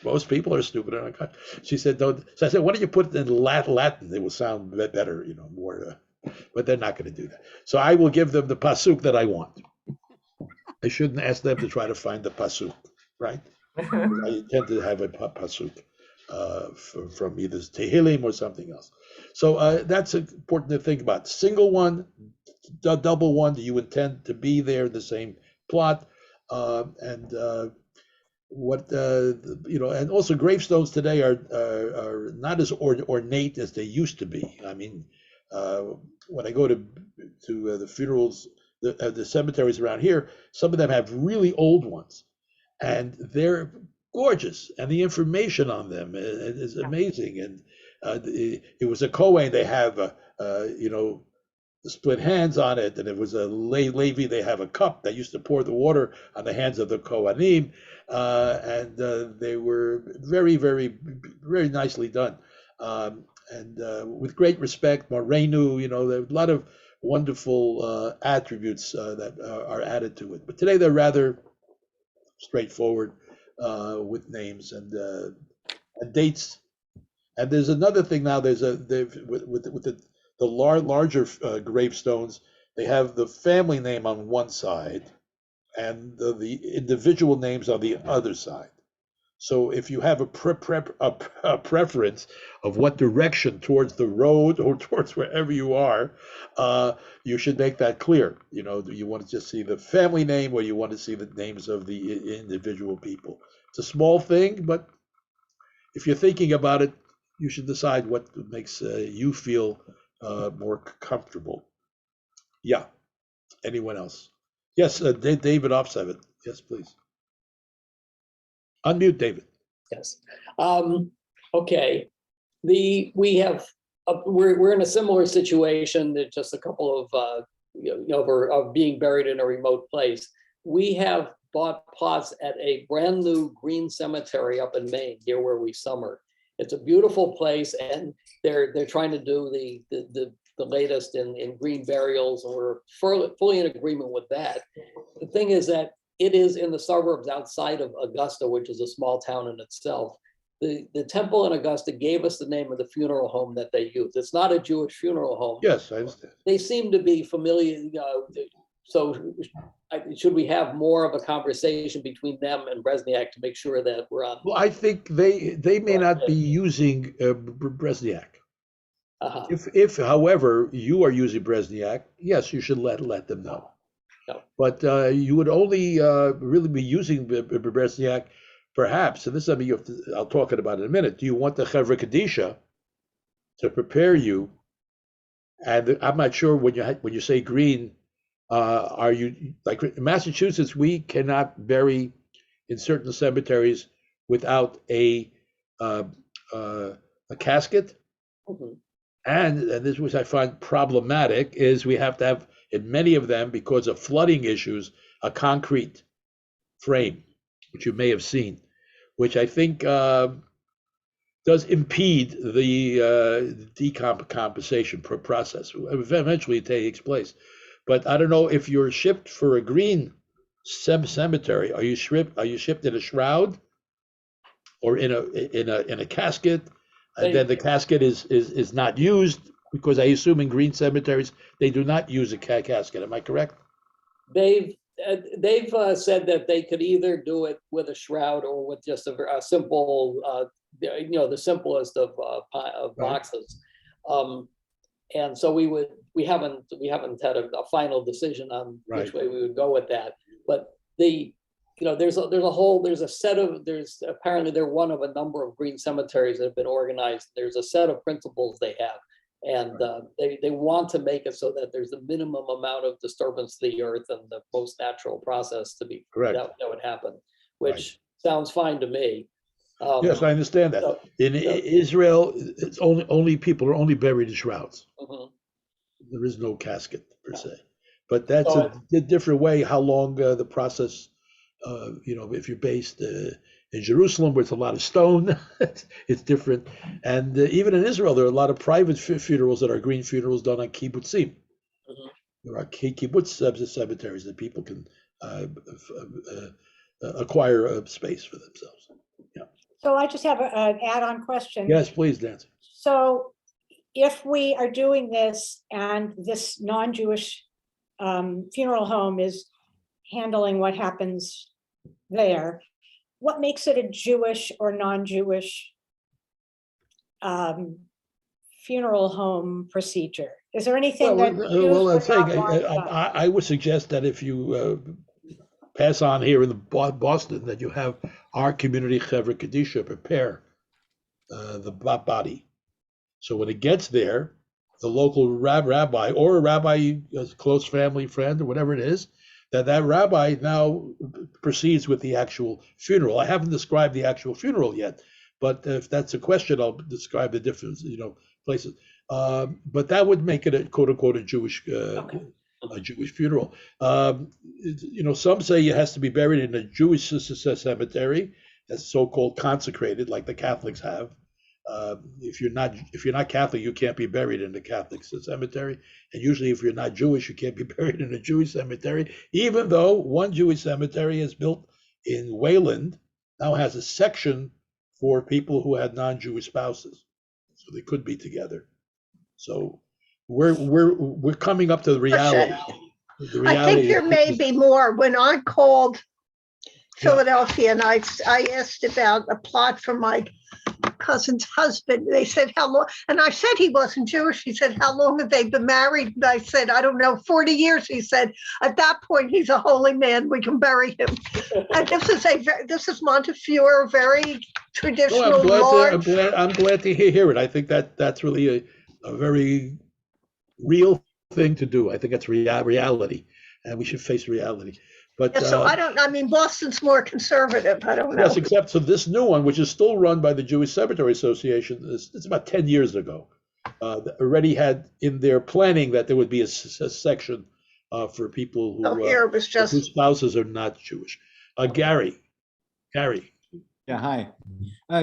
most people are stupid and unconscious. She said, don't. So I said, why don't you put it in Latin? It will sound better, you know, more. But they're not going to do that. So I will give them the pasuk that I want. I shouldn't ask them to try to find the pasuk, right? I tend to have a pasuk from either Tehillim or something else. So that's important to think about. Single one, double one, do you intend to be there in the same plot? What you know, and also gravestones today are not as ornate as they used to be. I mean, when I go to the funerals, the cemeteries around here, some of them have really old ones, and they're gorgeous, and the information on them is amazing. And it was a Kohen, they have you know, the split hands on it, and it was a Levi, they have a cup that used to pour the water on the hands of the Kohanim, and they were very, very, very nicely done, and with great respect. Morenu, you know, there are a lot of wonderful attributes that are added to it. But today they're rather straightforward with names and dates. And there's another thing now. With the larger gravestones, they have the family name on one side and the individual names on the other side. So if you have a preference of what direction, towards the road or towards wherever you are, you should make that clear. You know, do you want to just see the family name, or you want to see the names of the individual people? It's a small thing, but if you're thinking about it, you should decide what makes you feel more comfortable. Yeah. Anyone else? Yes, David Offseven. Yes, please. Unmute, David. Yes. Okay. We're in a similar situation that just a couple of of being buried in a remote place. We have bought plots at a brand new green cemetery up in Maine, here where we summer. It's a beautiful place, and they're trying to do the latest in green burials, and we're fully in agreement with that. The thing is that it is in the suburbs outside of Augusta, which is a small town in itself. The temple in Augusta gave us the name of the funeral home that they use. It's not a Jewish funeral home. Yes, I understand. They seem to be familiar. So should we have more of a conversation between them and Bresniak to make sure that we're on? Well, I think they may not be using Bresniak. Uh-huh. If, however, you are using Bresniak, yes, you should let them know. No. But you would only really be using Bresniak, perhaps, and this is something I'll talk about in a minute. Do you want the Chevra Kadisha to prepare you? And I'm not sure when you say green, are you, like in Massachusetts, we cannot bury in certain cemeteries without a casket. Mm-hmm. And this, which I find problematic, is we have to have, in many of them, because of flooding issues, a concrete frame, which you may have seen, which I think does impede the decomposition process. Eventually it takes place. But I don't know if you're shipped for a green cemetery. Are you shipped in a shroud or in a casket? And then the casket is not used, because I assume in green cemeteries they do not use a casket. Am I correct? They've they've said that they could either do it with a shroud or with just a simple, the simplest of boxes. And so we haven't had a final decision on which way we would go with that. But there's apparently they're one of a number of green cemeteries that have been organized. There's a set of principles they have. And they want to make it so that there's a minimum amount of disturbance to the earth and the most natural process to be Correct. that would happen, which sounds fine to me. Yes, I understand that. In Israel, it's only people are only buried in shrouds. There is no casket per se, but that's a different way. How long the process? If you're based in Jerusalem, where it's a lot of stone, it's different. And even in Israel, there are a lot of private funerals that are green funerals done on kibbutzim. There are kibbutz cemeteries that people can acquire a space for themselves. Yeah. So I just have an add-on question. Yes, please, Nancy. So if we are doing this and this non-Jewish funeral home is handling what happens there, what makes it a Jewish or non-Jewish funeral home procedure? Is there anything that I would suggest that if you pass on here in Boston, that you have our community Chevra Kadisha prepare the body. So when it gets there, the local rabbi or a rabbi, a close family friend or whatever it is, that rabbi now proceeds with the actual funeral. I haven't described the actual funeral yet, but if that's a question, I'll describe the different places. But that would make it a quote unquote a Jewish funeral. Some say it has to be buried in a Jewish cemetery that's so-called consecrated, like the Catholics have. If you're not Catholic, you can't be buried in the Catholic cemetery. And usually if you're not Jewish, you can't be buried in a Jewish cemetery, even though one Jewish cemetery is built in Wayland, now has a section for people who had non-Jewish spouses. So they could be together. So we're coming up to the reality. I think there may be more. When I called Philadelphia and I asked about a plot for my cousin's husband, they said, how long? And I said he wasn't Jewish. He said, how long have they been married? And I said, I don't know, 40 years. He said, at that point, he's a holy man. We can bury him. And this is Montefiore, very traditional. I'm glad to hear it. I think that's really a very real thing to do. I think that's reality, and we should face reality. But Boston's more conservative. I don't know. Yes, except so this new one, which is still run by the Jewish Cemetery Association, it's about 10 years ago, already had in their planning that there would be a section for people whose spouses are not Jewish. Gary. Yeah, hi.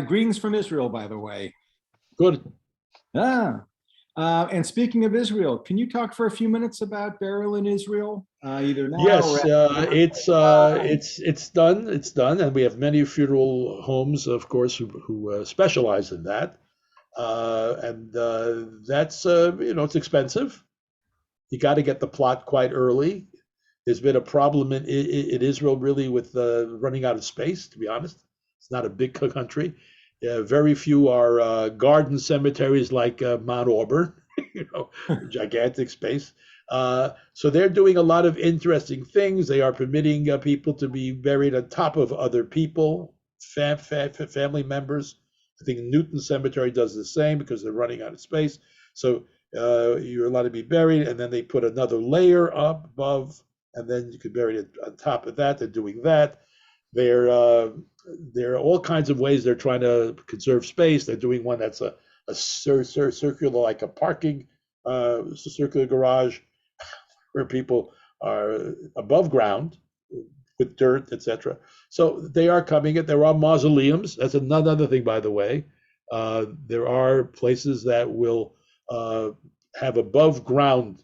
Greetings from Israel, by the way. Good. And speaking of Israel, can you talk for a few minutes about burial in Israel? Either now yes, it's done. It's done, and we have many funeral homes, of course, who specialize in that. And that's it's expensive. You got to get the plot quite early. There's been a problem in Israel really with running out of space. To be honest, it's not a big country. Very few are garden cemeteries like Mount Auburn, gigantic space. So they're doing a lot of interesting things. They are permitting people to be buried on top of other people, family members. I think Newton Cemetery does the same because they're running out of space. So you're allowed to be buried, and then they put another layer up above, and then you can bury it on top of that. They're doing that. There are all kinds of ways they're trying to conserve space. They're doing one that's a circular, like a parking, circular garage, where people are above ground with dirt, etc. So they are coming in. There are mausoleums. That's another thing, by the way. There are places that will have above ground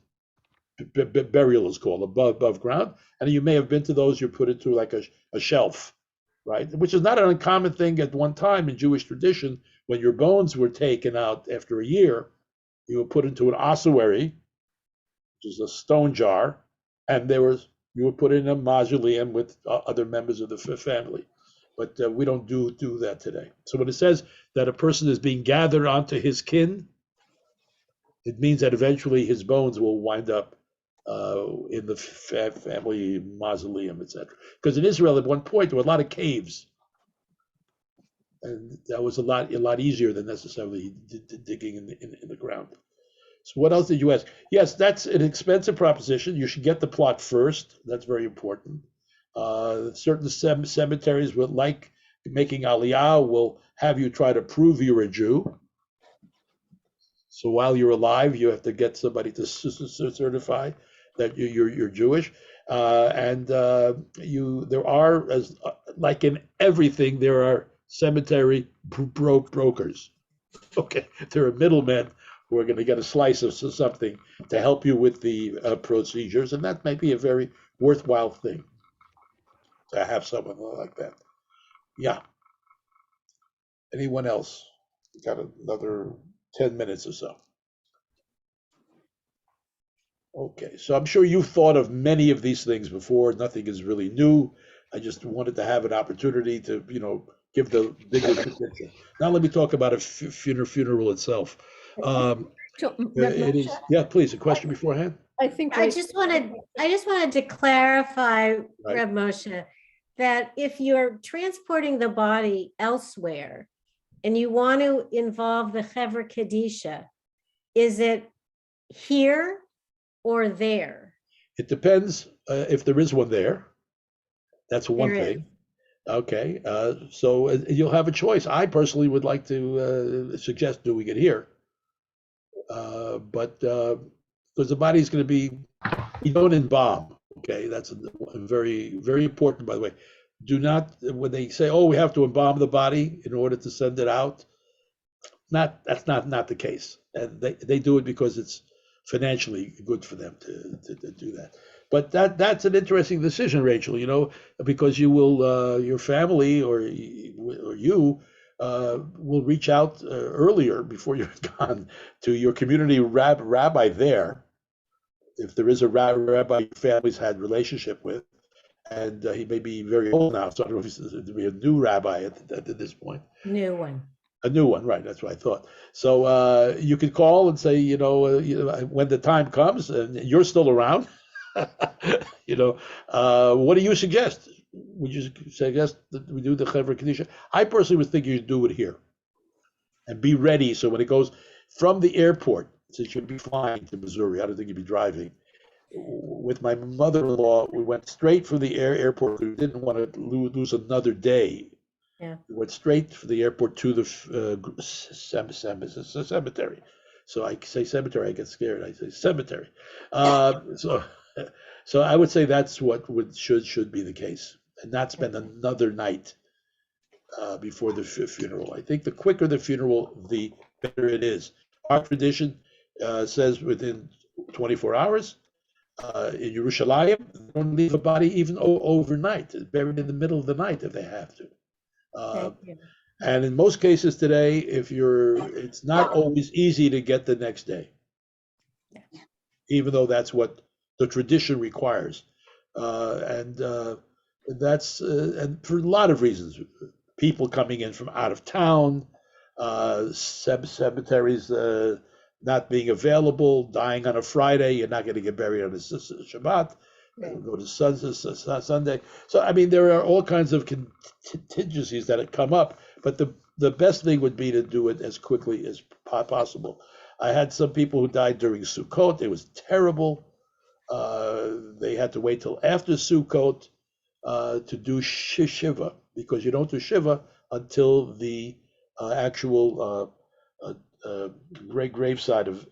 burial, is called above ground, and you may have been to those. You put it through like a shelf, right? Which is not an uncommon thing at one time in Jewish tradition. When your bones were taken out after a year, you were put into an ossuary, which is a stone jar, and you were put in a mausoleum with other members of the family. But we don't do that today. So when it says that a person is being gathered onto his kin, it means that eventually his bones will wind up in the family mausoleum, etc. Because in Israel, at one point, there were a lot of caves, and that was a lot easier than necessarily digging in the ground. So what else did you ask? Yes, that's an expensive proposition. You should get the plot first. That's very important. Certain cemeteries would like making aliyah will have you try to prove you're a Jew. So while you're alive, you have to get somebody to certify that you're Jewish. There are, as like in everything, there are cemetery brokers. Okay, there are middlemen who are going to get a slice of something to help you with the procedures, and that may be a very worthwhile thing to have someone like that. Yeah. Anyone else? We got another 10 minutes or so. Okay, so I'm sure you've thought of many of these things before. Nothing is really new. I just wanted to have an opportunity to, give the bigger picture. Now let me talk about a funeral itself. It is, yeah, please, a question beforehand? I think I just wanted to clarify, Right. Reb Moshe, that if you're transporting the body elsewhere and you want to involve the Chevra Kadisha, is it here or there? It depends if there is one there. That's one There thing. Okay, so you'll have a choice. I personally would like to suggest doing it here. But because the body's going to be, you don't embalm. Okay, that's a very, very important, by the way. Do not, when they say, oh, we have to embalm the body in order to send it out, that's not the case. And they do it because it's financially good for them to do that. But that's an interesting decision, Rachel, because you will, your family or you will reach out earlier before you're gone to your community rabbi there, if there is a rabbi your family's had relationship with, and he may be very old now, so I don't know if there'll be a new rabbi at this point. New one. A new one, right? That's what I thought. So you could call and say, when the time comes and you're still around, what do you suggest? Would you suggest that we do the Chevra Kadisha? I personally would think you should do it here and be ready. So when it goes from the airport, since you'd be flying to Missouri, I don't think you'd be driving. With my mother-in-law, we went straight from the airport. We didn't want to lose another day. Yeah. We went straight from the airport to the cemetery. So I say cemetery, I get scared. I say cemetery. So I would say that's what should be the case, and not spend another night before the funeral. I think the quicker the funeral, the better it is. Our tradition says within 24 hours. In Yerushalayim, they don't leave a body even overnight. It's buried in the middle of the night if they have to. Thank you. And in most cases today, it's not always easy to get the next day, even though that's what the tradition requires. And that's and for a lot of reasons, people coming in from out of town, cemeteries not being available, dying on a Friday, you're not going to get buried on a Shabbat, go to Sunday. So, I mean, there are all kinds of contingencies that come up, but the best thing would be to do it as quickly as possible. I had some people who died during Sukkot. It was terrible. They had to wait till after Sukkot to do shiva, because you don't do shiva until the actual graveside of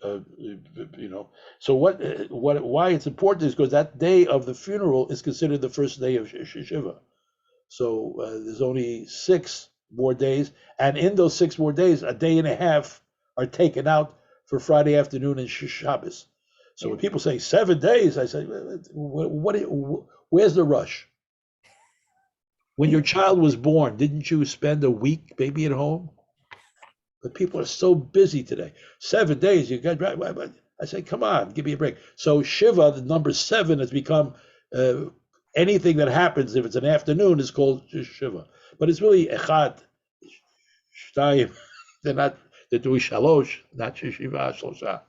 So why it's important is because that day of the funeral is considered the first day of shiva. So there's only 6 more days, and in those 6 more days, a day and a half are taken out for Friday afternoon and Shabbos. So when people say 7 days, I say, where's the rush? When your child was born, didn't you spend a week maybe at home? But people are so busy today. 7 days, you got. I say, come on, give me a break. So Shiva, the number 7, has become anything that happens, if it's an afternoon, is called shiva. But it's really echad, shtayim. They're doing shalosh, not shiva, shlosha.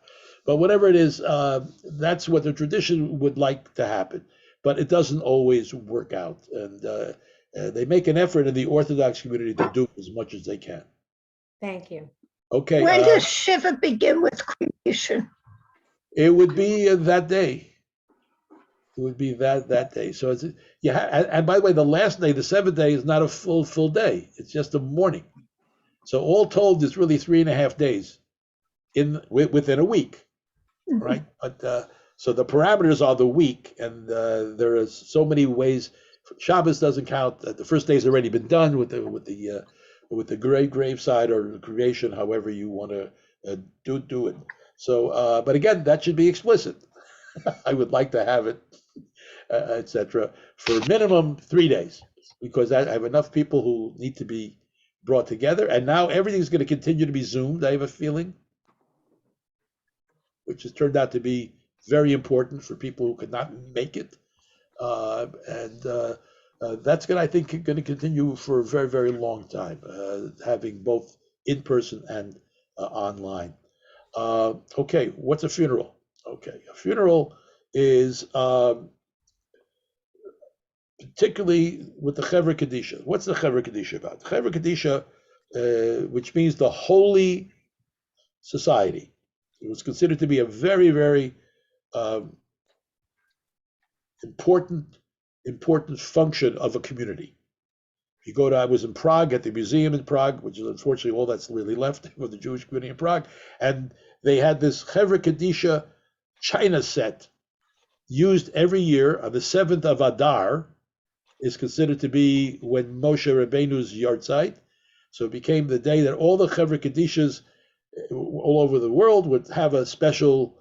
But whatever it is, that's what the tradition would like to happen. But it doesn't always work out. And they make an effort in the Orthodox community to do as much as they can. Thank you. Okay. When does Shiva begin with cremation? It would be that day. It would be that day. So it's and by the way, the last day, the seventh day, is not a full day. It's just a morning. So all told, it's really 3.5 days within a week, right? But so the parameters are the week, and there are so many ways. Shabbos doesn't count. The first day's already been done with the graveside or the cremation, however you want to do it. So, but again, that should be explicit. I would like to have it, etc., for minimum 3 days, because I have enough people who need to be brought together. And now everything's going to continue to be Zoomed, I have a feeling, which has turned out to be very important for people who could not make it. That's going to, I think, going to continue for a very, very long time, having both in person and online. Okay, what's a funeral? Okay, a funeral is particularly with the Chevra Kadisha. What's the Chevra Kadisha about? Chevra Kadisha, which means the holy society. It was considered to be a very, very important function of a community. If you go to, I was in Prague at the museum in Prague, which is unfortunately all that's really left of the Jewish community in Prague, and they had this Chevra Kadisha china set used every year on the 7th of Adar, is considered to be when Moshe Rabbeinu's yahrzeit. So it became the day that all the Chevra Kadishas all over the world would have a special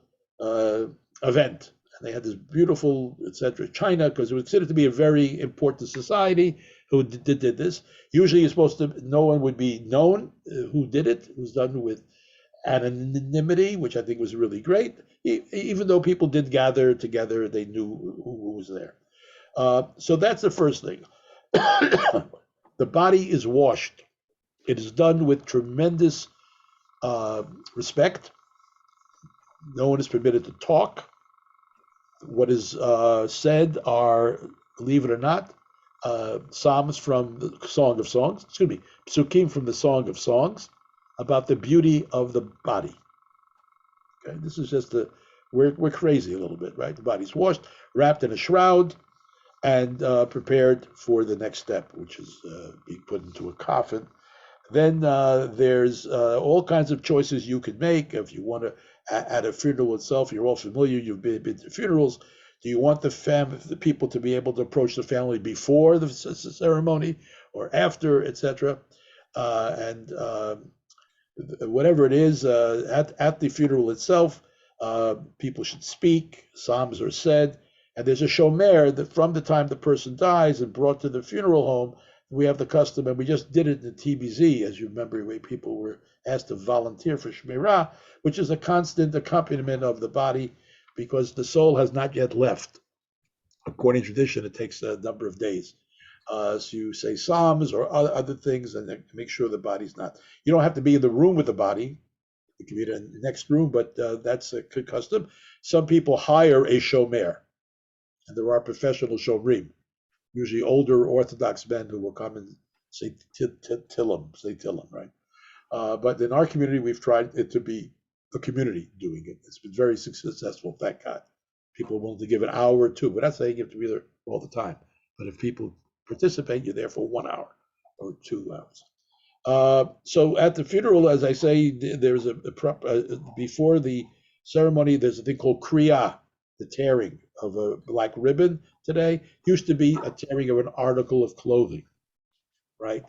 event. And they had this beautiful, etc., china, because it was considered to be a very important society who did this. Usually you're supposed to, no one would be known who did it. It was done with anonymity, which I think was really great. Even though people did gather together, they knew who was there. So that's the first thing. The body is washed. It is done with tremendous respect. No one is permitted to talk. What is said are, believe it or not, psalms from the Song of Songs, psukim from the Song of Songs, about the beauty of the body. Okay, this is just we're crazy a little bit, right? The body's washed, wrapped in a shroud, and prepared for the next step, which is being put into a coffin. Then there's all kinds of choices you could make. If you want to, at a funeral itself, you're all familiar, you've been to funerals. Do you want the people to be able to approach the family before the ceremony or after, etc.? And whatever it is, at the funeral itself, people should speak, psalms are said, and there's a shomer that from the time the person dies and brought to the funeral home, we have the custom, and we just did it in the TBZ, as you remember, where people were asked to volunteer for Shmirah, which is a constant accompaniment of the body, because the soul has not yet left. According to tradition, it takes a number of days. So you say psalms or other things, and make sure the body's not. You don't have to be in the room with the body. It can be in the next room, but that's a good custom. Some people hire a shomer, and there are professional shomrim, usually older Orthodox men who will come and say tillim, right? But in our community, we've tried it to be a community doing it. It's been very successful, thank God. People are willing to give an hour or two, but not saying you have to be there all the time. But if people participate, you're there for 1 hour or 2 hours. So at the funeral, as I say, there's before the ceremony, there's a thing called kriya, the tearing of a black ribbon today. Used to be a tearing of an article of clothing, right?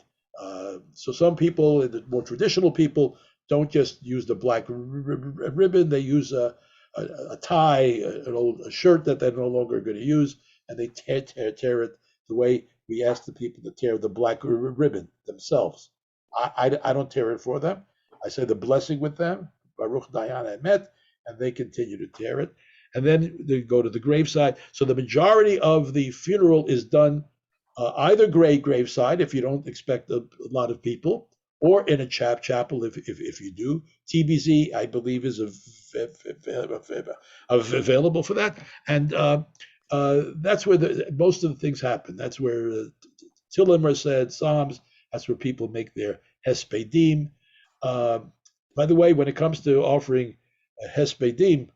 So some people, the more traditional people, don't just use the black ribbon. They use a tie, a shirt that they're no longer going to use, and they tear it the way we ask the people to tear the black ribbon themselves. I don't tear it for them. I say the blessing with them, Baruch Dayan Emet, and they continue to tear it. and then they go to the graveside. So the majority of the funeral is done either graveside if you don't expect a lot of people, or in a chapel if you do. TBZ, I believe, is available for that, and that's where most of the things happen. That's where Tillim are said, Psalms. That's where people make their hespedim. By the way, when it comes to offering hespedim,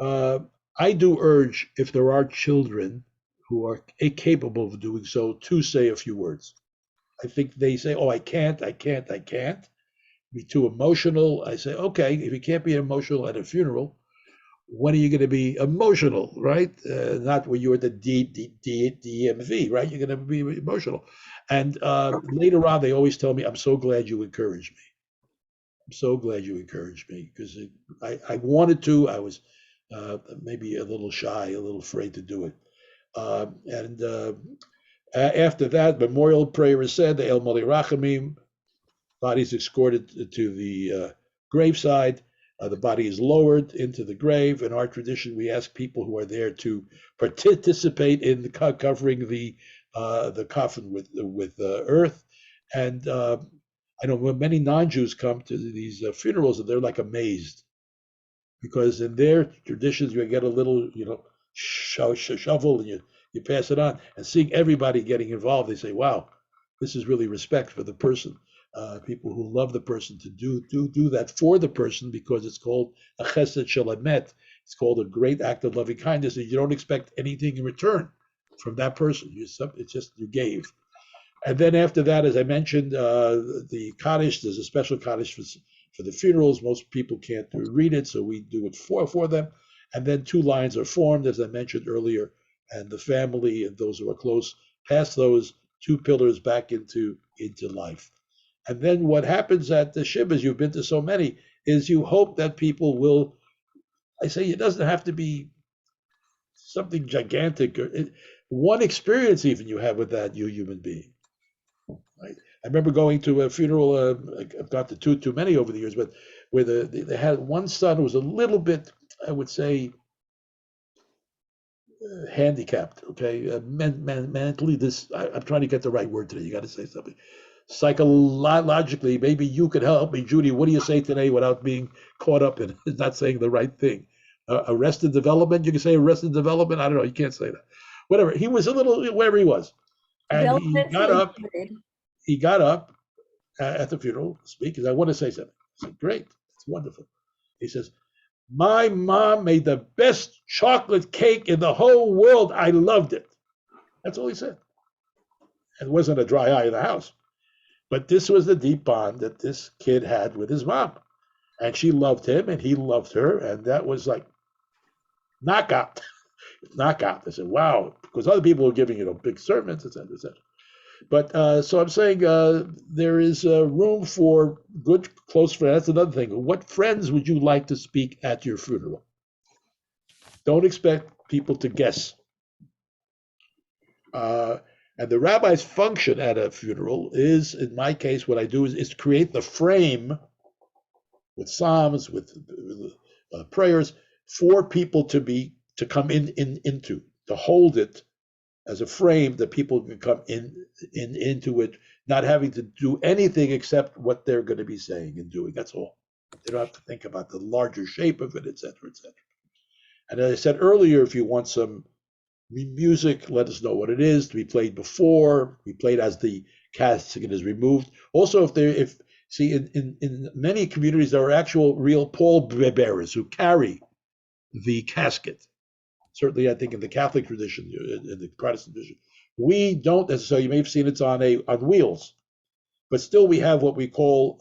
I do urge, if there are children who are capable of doing so, to say a few words. I think they say, "Oh, I can't. Be too emotional." I say, "Okay, if you can't be emotional at a funeral, when are you going to be emotional, right? Not when you're at the DMV, right? You're going to be emotional." And later on, they always tell me, "I'm so glad you encouraged me. I'm so glad you encouraged me," because I wanted to. I was maybe a little shy, a little afraid to do it. After that, memorial prayer is said, the El Mali Rachamim, body is escorted to the graveside. The body is lowered into the grave. In our tradition, we ask people who are there to participate in the covering the coffin with earth. And I know when many non-Jews come to these funerals, and they're like amazed, because in their traditions, you get a little, shovel, and you pass it on. And seeing everybody getting involved, they say, "Wow, this is really respect for the person." People who love the person to do that for the person, because it's called a chesed shel emet. It's called a great act of loving kindness, and you don't expect anything in return from that person. It's just you gave. And then after that, as I mentioned, the Kaddish, there's a special Kaddish for the funerals. Most people can't read it, so we do it for them. And then 2 lines are formed, as I mentioned earlier, and the family and those who are close pass those 2 pillars back into life. And then what happens at the shivas, you've been to so many, is you hope that people will, I say it doesn't have to be something gigantic, or one experience even you have with that human being. Right? I remember going to a funeral, I've got to too many over the years, but where they had one son who was a little bit, I would say, handicapped, okay, mentally. I'm trying to get the right word today. You got to say something. Psychologically, maybe you could help me, Judy. What do you say today without being caught up in not saying the right thing? Arrested development. You can say arrested development. I don't know. You can't say that. Whatever. He was a little wherever he was, and he got up at the funeral to speak, because I want to say something. I said, "Great, it's wonderful." He says, "My mom made the best chocolate cake in the whole world. I loved it." That's all he said. And it wasn't a dry eye in the house. But this was the deep bond that this kid had with his mom. And she loved him, and he loved her. And that was like knockout. Knockout. I said, wow. Because other people were giving, big sermons, et cetera, et cetera. But so I'm saying there is room for good, close friends. That's another thing. What friends would you like to speak at your funeral? Don't expect people to guess. And the rabbi's function at a funeral is, in my case, what I do is create the frame with psalms, with prayers for people to come into, to hold it as a frame that people can come into it, not having to do anything except what they're going to be saying and doing. That's all. They don't have to think about the larger shape of it, et cetera, et cetera. And as I said earlier, if you want some music, let us know what it is to be played before. We played as the casket is removed. Also, in many communities, there are actual real pallbearers who carry the casket. Certainly, I think in the Catholic tradition, in the Protestant tradition, we don't necessarily. You may have seen it's on wheels, but still we have what we call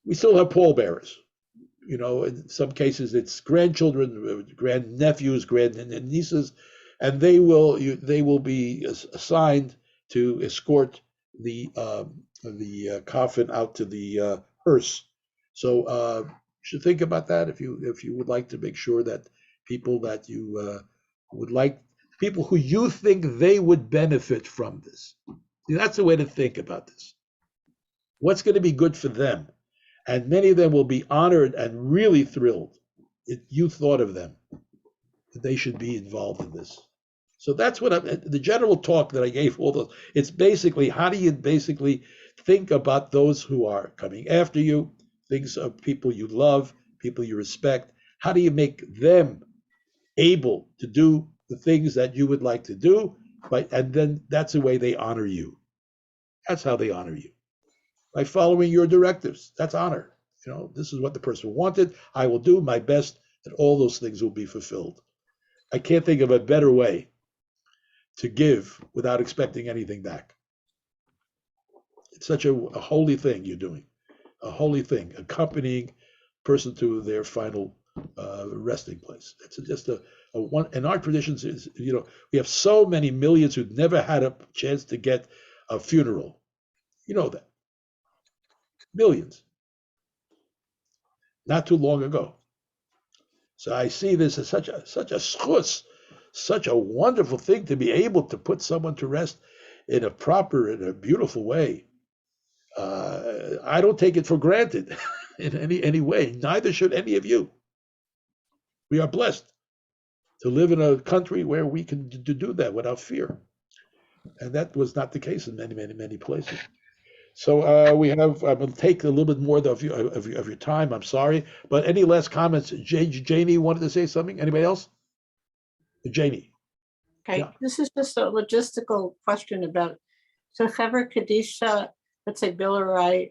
we still have pallbearers. In some cases it's grandchildren, grandnephews, grandnieces, and they will be assigned to escort the coffin out to the hearse. So you should think about that if you would like to make sure that people that you would like, people who you think they would benefit from this. See, that's the way to think about this. What's going to be good for them? And many of them will be honored and really thrilled if you thought of them, that they should be involved in this. So that's what the general talk that I gave all those, it's basically, how do you basically think about those who are coming after you, things of people you love, people you respect, how do you make them able to do the things that you would like to do, and then that's the way they honor you. That's how they honor you. By following your directives, that's honor. You know, this is what the person wanted. I will do my best that all those things will be fulfilled. I can't think of a better way to give without expecting anything back. It's such a holy thing you're doing, a holy thing, accompanying person to their final resting place. It's just a one. In our traditions, is, you know, we have so many millions who never had a chance to get a funeral. You know that. Millions. Not too long ago. So I see this as such a schus, such a wonderful thing to be able to put someone to rest in a proper, in a beautiful way. I don't take it for granted in any way. Neither should any of you. We are blessed to live in a country where we can do that without fear, and that was not the case in many places. So we have. I'm going to take a little bit more of your time. I'm sorry, but any last comments? Janie wanted to say something. Anybody else? Janie. Okay, Yeah. this is just a logistical question about, so Hever Kadisha, let's say Bill or I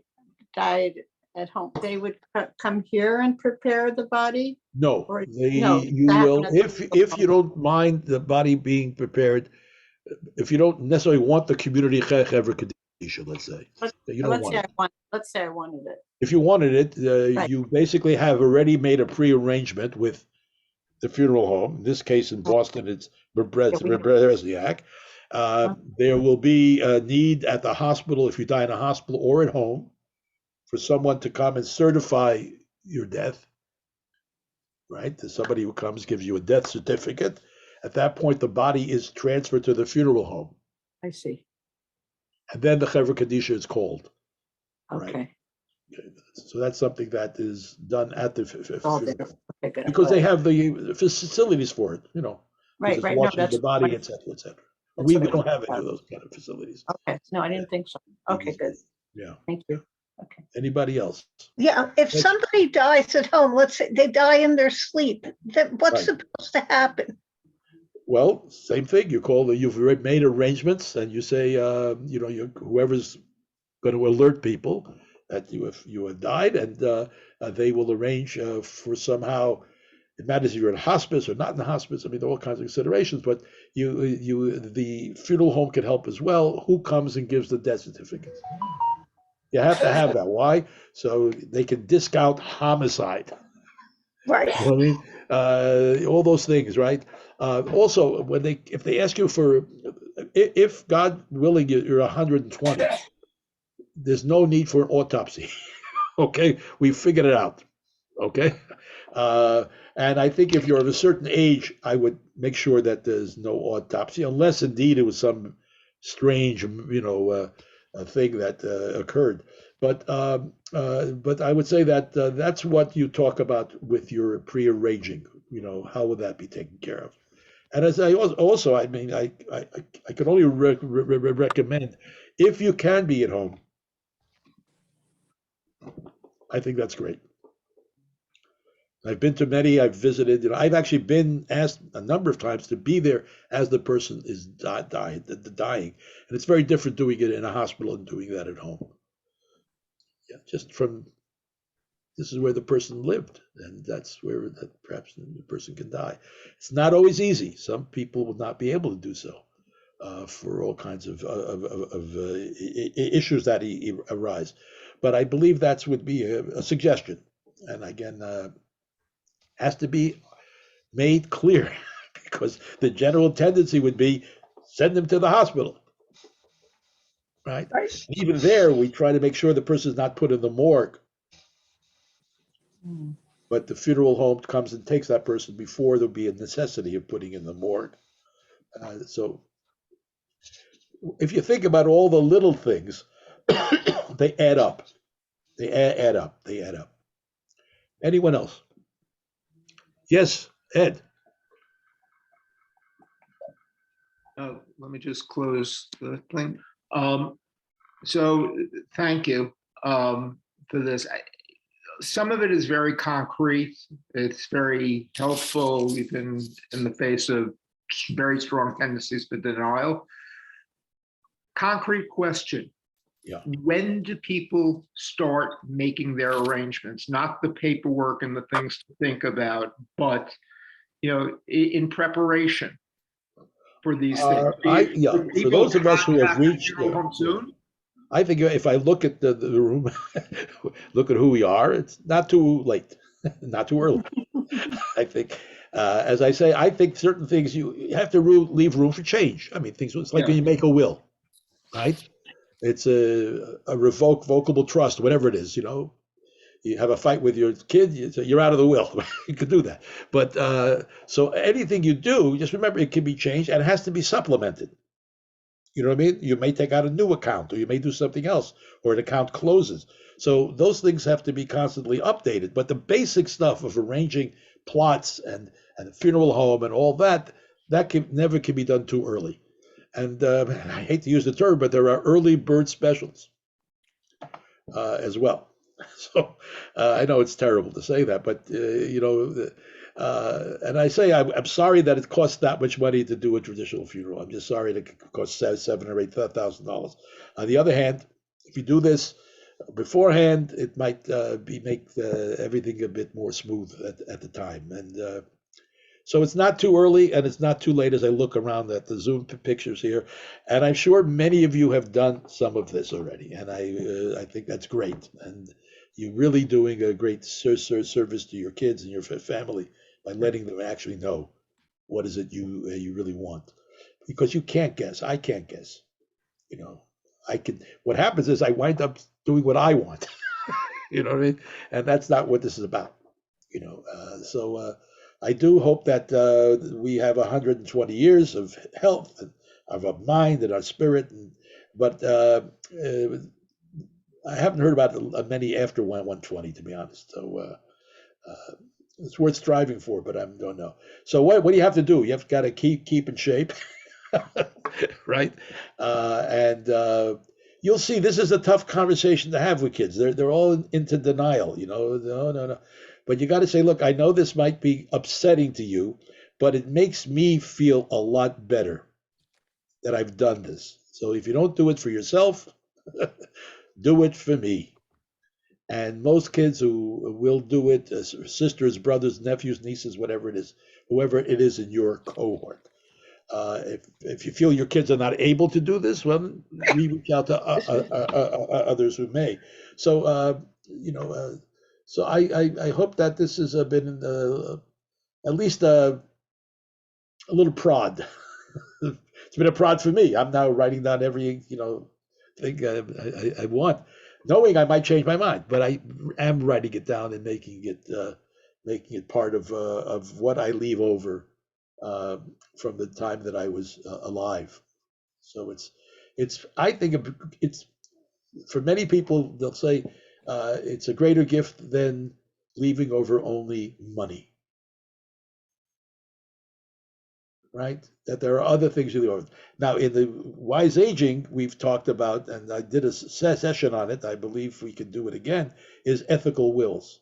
died at home, they would come here and prepare the body? No, Or- you that will, happened at the if you don't mind the body being prepared, if you don't necessarily want the community Hever Kadisha, let's say. You don't want it. Let's say I wanted it. If you wanted it, Right. you basically have already made a pre-arrangement with the funeral home. In this case, in Boston, it's Brezniak. There will be a need at the hospital, if you die in a hospital or at home, for someone to come and certify your death, right? There's somebody who comes, gives you a death certificate. At that point, the body is transferred to the funeral home. I see. And then the Chevra Kadisha is called. Okay. Right? Okay. So that's something that is done at the All funeral there. home. Okay, good. Because they have the facilities for it, you know. Right, It's right. No, washing that's the body, what I- et cetera, et cetera. that's We what I don't have wanted any to of those kind of facilities. Okay, no, I didn't think so. Okay, good. Yeah. Thank you. Okay. Anybody else? Yeah, if Yes. somebody dies at home, let's say they die in their sleep, then what's Right. supposed to happen? Well, same thing. You call you've made arrangements, and you say, you know, whoever's going to alert people that you have died, and they will arrange for somehow. It matters if you're in hospice or not in the hospice. I mean, there are all kinds of considerations, but the funeral home can help as well. Who comes and gives the death certificate? You have to have that. Why? So they can discount homicide. Right. You know what I mean? All those things, right? Also, if they ask you for, if God willing, you're 120, there's no need for an autopsy. Okay, we figured it out. Okay, and I think if you're of a certain age, I would make sure that there's no autopsy, unless indeed it was some strange, you know, thing that occurred. But I would say that that's what you talk about with your pre-arranging. You know, how would that be taken care of? And as I also, I mean, I can only recommend, if you can be at home, I think that's great. I've been to many, I've visited, you know, I've actually been asked a number of times to be there as the person is dying. And it's very different doing it in a hospital and doing that at home. Yeah, just from, this is where the person lived, and that's where that perhaps the person can die. It's not always easy. Some people will not be able to do so for all kinds of issues that arise. But I believe that would be a suggestion. And again, has to be made clear, because the general tendency would be send them to the hospital, right? Right. And even there, we try to make sure the person is not put in the morgue, but the funeral home comes and takes that person before there'll be a necessity of putting in the morgue. So if you think about all the little things, they add up. They add up. They add up. Anyone else? Yes, Ed. Let me just close the thing. So thank you for this. Some of it is very concrete. It's very helpful, even in the face of very strong tendencies for denial. Concrete question. Yeah. When do people start making their arrangements? Not the paperwork and the things to think about, but in preparation for these things. For those of us who have reached, home soon. I think if I look at the room, look at who we are, it's not too late, not too early. I think, as I say, I think certain things you have to leave room for change. I mean, things, it's like when you make a will, right? It's a revocable trust, whatever it is, you have a fight with your kid, you're out of the will. You could do that. But so anything you do, just remember it can be changed and it has to be supplemented. You know what I mean? You may take out a new account or you may do something else or an account closes. So those things have to be constantly updated. But the basic stuff of arranging plots and a funeral home and all that never can be done too early. And I hate to use the term, but there are early bird specials as well. So I know it's terrible to say that, but and I say I'm sorry that it costs that much money to do a traditional funeral. I'm just sorry that it costs $7,000 or $8,000. On the other hand, if you do this beforehand, it might make everything a bit more smooth at the time. And so it's not too early and it's not too late as I look around at the Zoom pictures here. And I'm sure many of you have done some of this already. And I think that's great. And you're really doing a great service to your kids and your family by letting them actually know what is it you really want. Because you can't guess. I can't guess. What happens is I wind up doing what I want. You know what I mean? And that's not what this is about. So I do hope that we have 120 years of health and of our mind and our spirit. But I haven't heard about many after 120, to be honest. So it's worth striving for, but I don't know. So what do you have to do? You have got to keep in shape, right? And you'll see this is a tough conversation to have with kids. They're all into denial, no. But you got to say, look, I know this might be upsetting to you, but it makes me feel a lot better that I've done this. So if you don't do it for yourself, do it for me. And most kids who will do it, sisters, brothers, nephews, nieces, whatever it is, whoever it is in your cohort. If you feel your kids are not able to do this, well, reach out to others who may. So, so I hope that this has been at least a little prod. It's been a prod for me. I'm now writing down every thing I want, knowing I might change my mind, but I am writing it down and making it part of what I leave over from the time that I was alive. So I think it's for many people, they'll say it's a greater gift than leaving over only money. Right? That there are other things you leave over. Now, in the wise aging, we've talked about, and I did a session on it, I believe we can do it again, is ethical wills.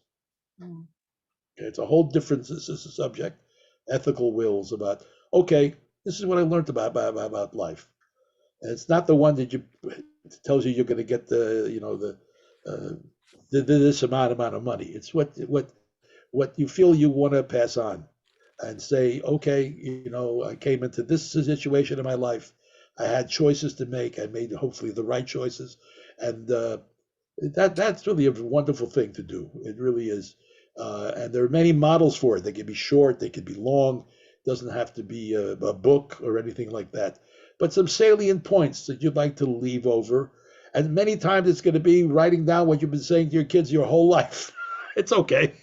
It's a whole different subject. Ethical wills about, okay, this is what I learned about life. And it's not the one that tells you you're going to get this amount of money. It's what you feel you want to pass on and say, okay, I came into this situation in my life. I had choices to make. I made hopefully the right choices. And that's really a wonderful thing to do. It really is. And there are many models for it. They can be short, they can be long. It doesn't have to be a book or anything like that. But some salient points that you'd like to leave over. And many times it's going to be writing down what you've been saying to your kids your whole life. It's okay,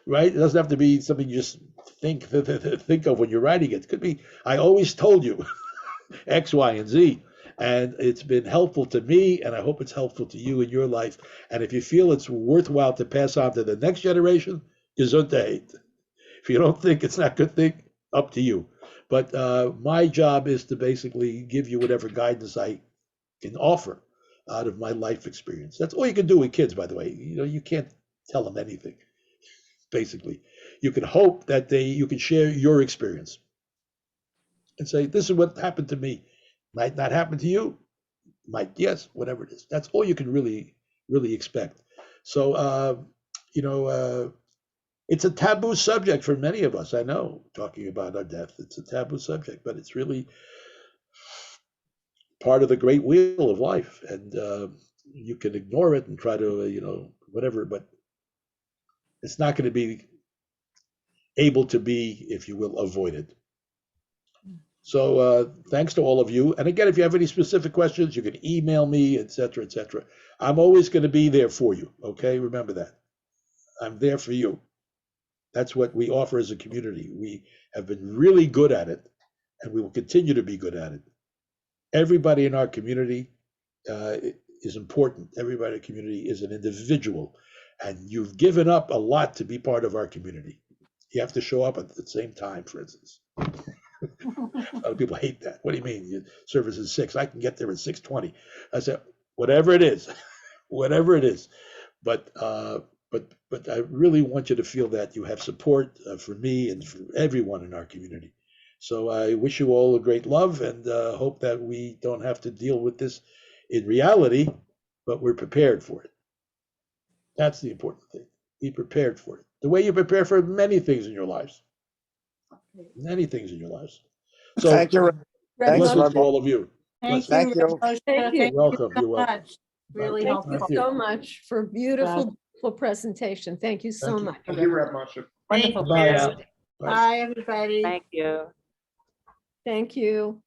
right? It doesn't have to be something you just think of when you're writing it. It could be, I always told you X, Y, and Z. And it's been helpful to me, and I hope it's helpful to you in your life. And if you feel it's worthwhile to pass on to the next generation, gesundheit. If you don't think it's not a good thing, up to you. But my job is to basically give you whatever guidance I can offer out of my life experience. That's all you can do with kids, by the way. You know, you can't tell them anything. Basically, you can hope that you can share your experience and say, "This is what happened to me. Might not happen to you. Might, yes, whatever it is." That's all you can really expect. So, it's a taboo subject for many of us. I know, talking about our death, it's a taboo subject, but it's really part of the great wheel of life. And you can ignore it and try to, whatever, but it's not going to be able to be, if you will, avoided. So thanks to all of you. And again, if you have any specific questions, you can email me, etc., etc. I'm always going to be there for you. Okay, remember that. I'm there for you. That's what we offer as a community. We have been really good at it, and we will continue to be good at it. Everybody in our community is important. Everybody in the community is an individual, and you've given up a lot to be part of our community. You have to show up at the same time, for instance. A lot of people hate that. What do you mean? Your service is 6. I can get there at 6:20. I said, whatever it is, whatever it is. But I really want you to feel that you have support for me and for everyone in our community. So I wish you all a great love, and hope that we don't have to deal with this in reality, but we're prepared for it. That's the important thing. Be prepared for it. The way you prepare for many things in your lives. Many things in your lives. So Thank you. Thanks, blessings Rabbi. to all of you. Thank Blessings. you. Thank you. Moshe. Thank you. Thank You're welcome. so You're welcome. much. Really Thank you helpful. you. so much for beautiful presentation. Thank you so Thank you. much. Thank you, Reb Moshe. Thank Wonderful. Bye. Yes. Bye. Bye, everybody. Thank you. Thank you.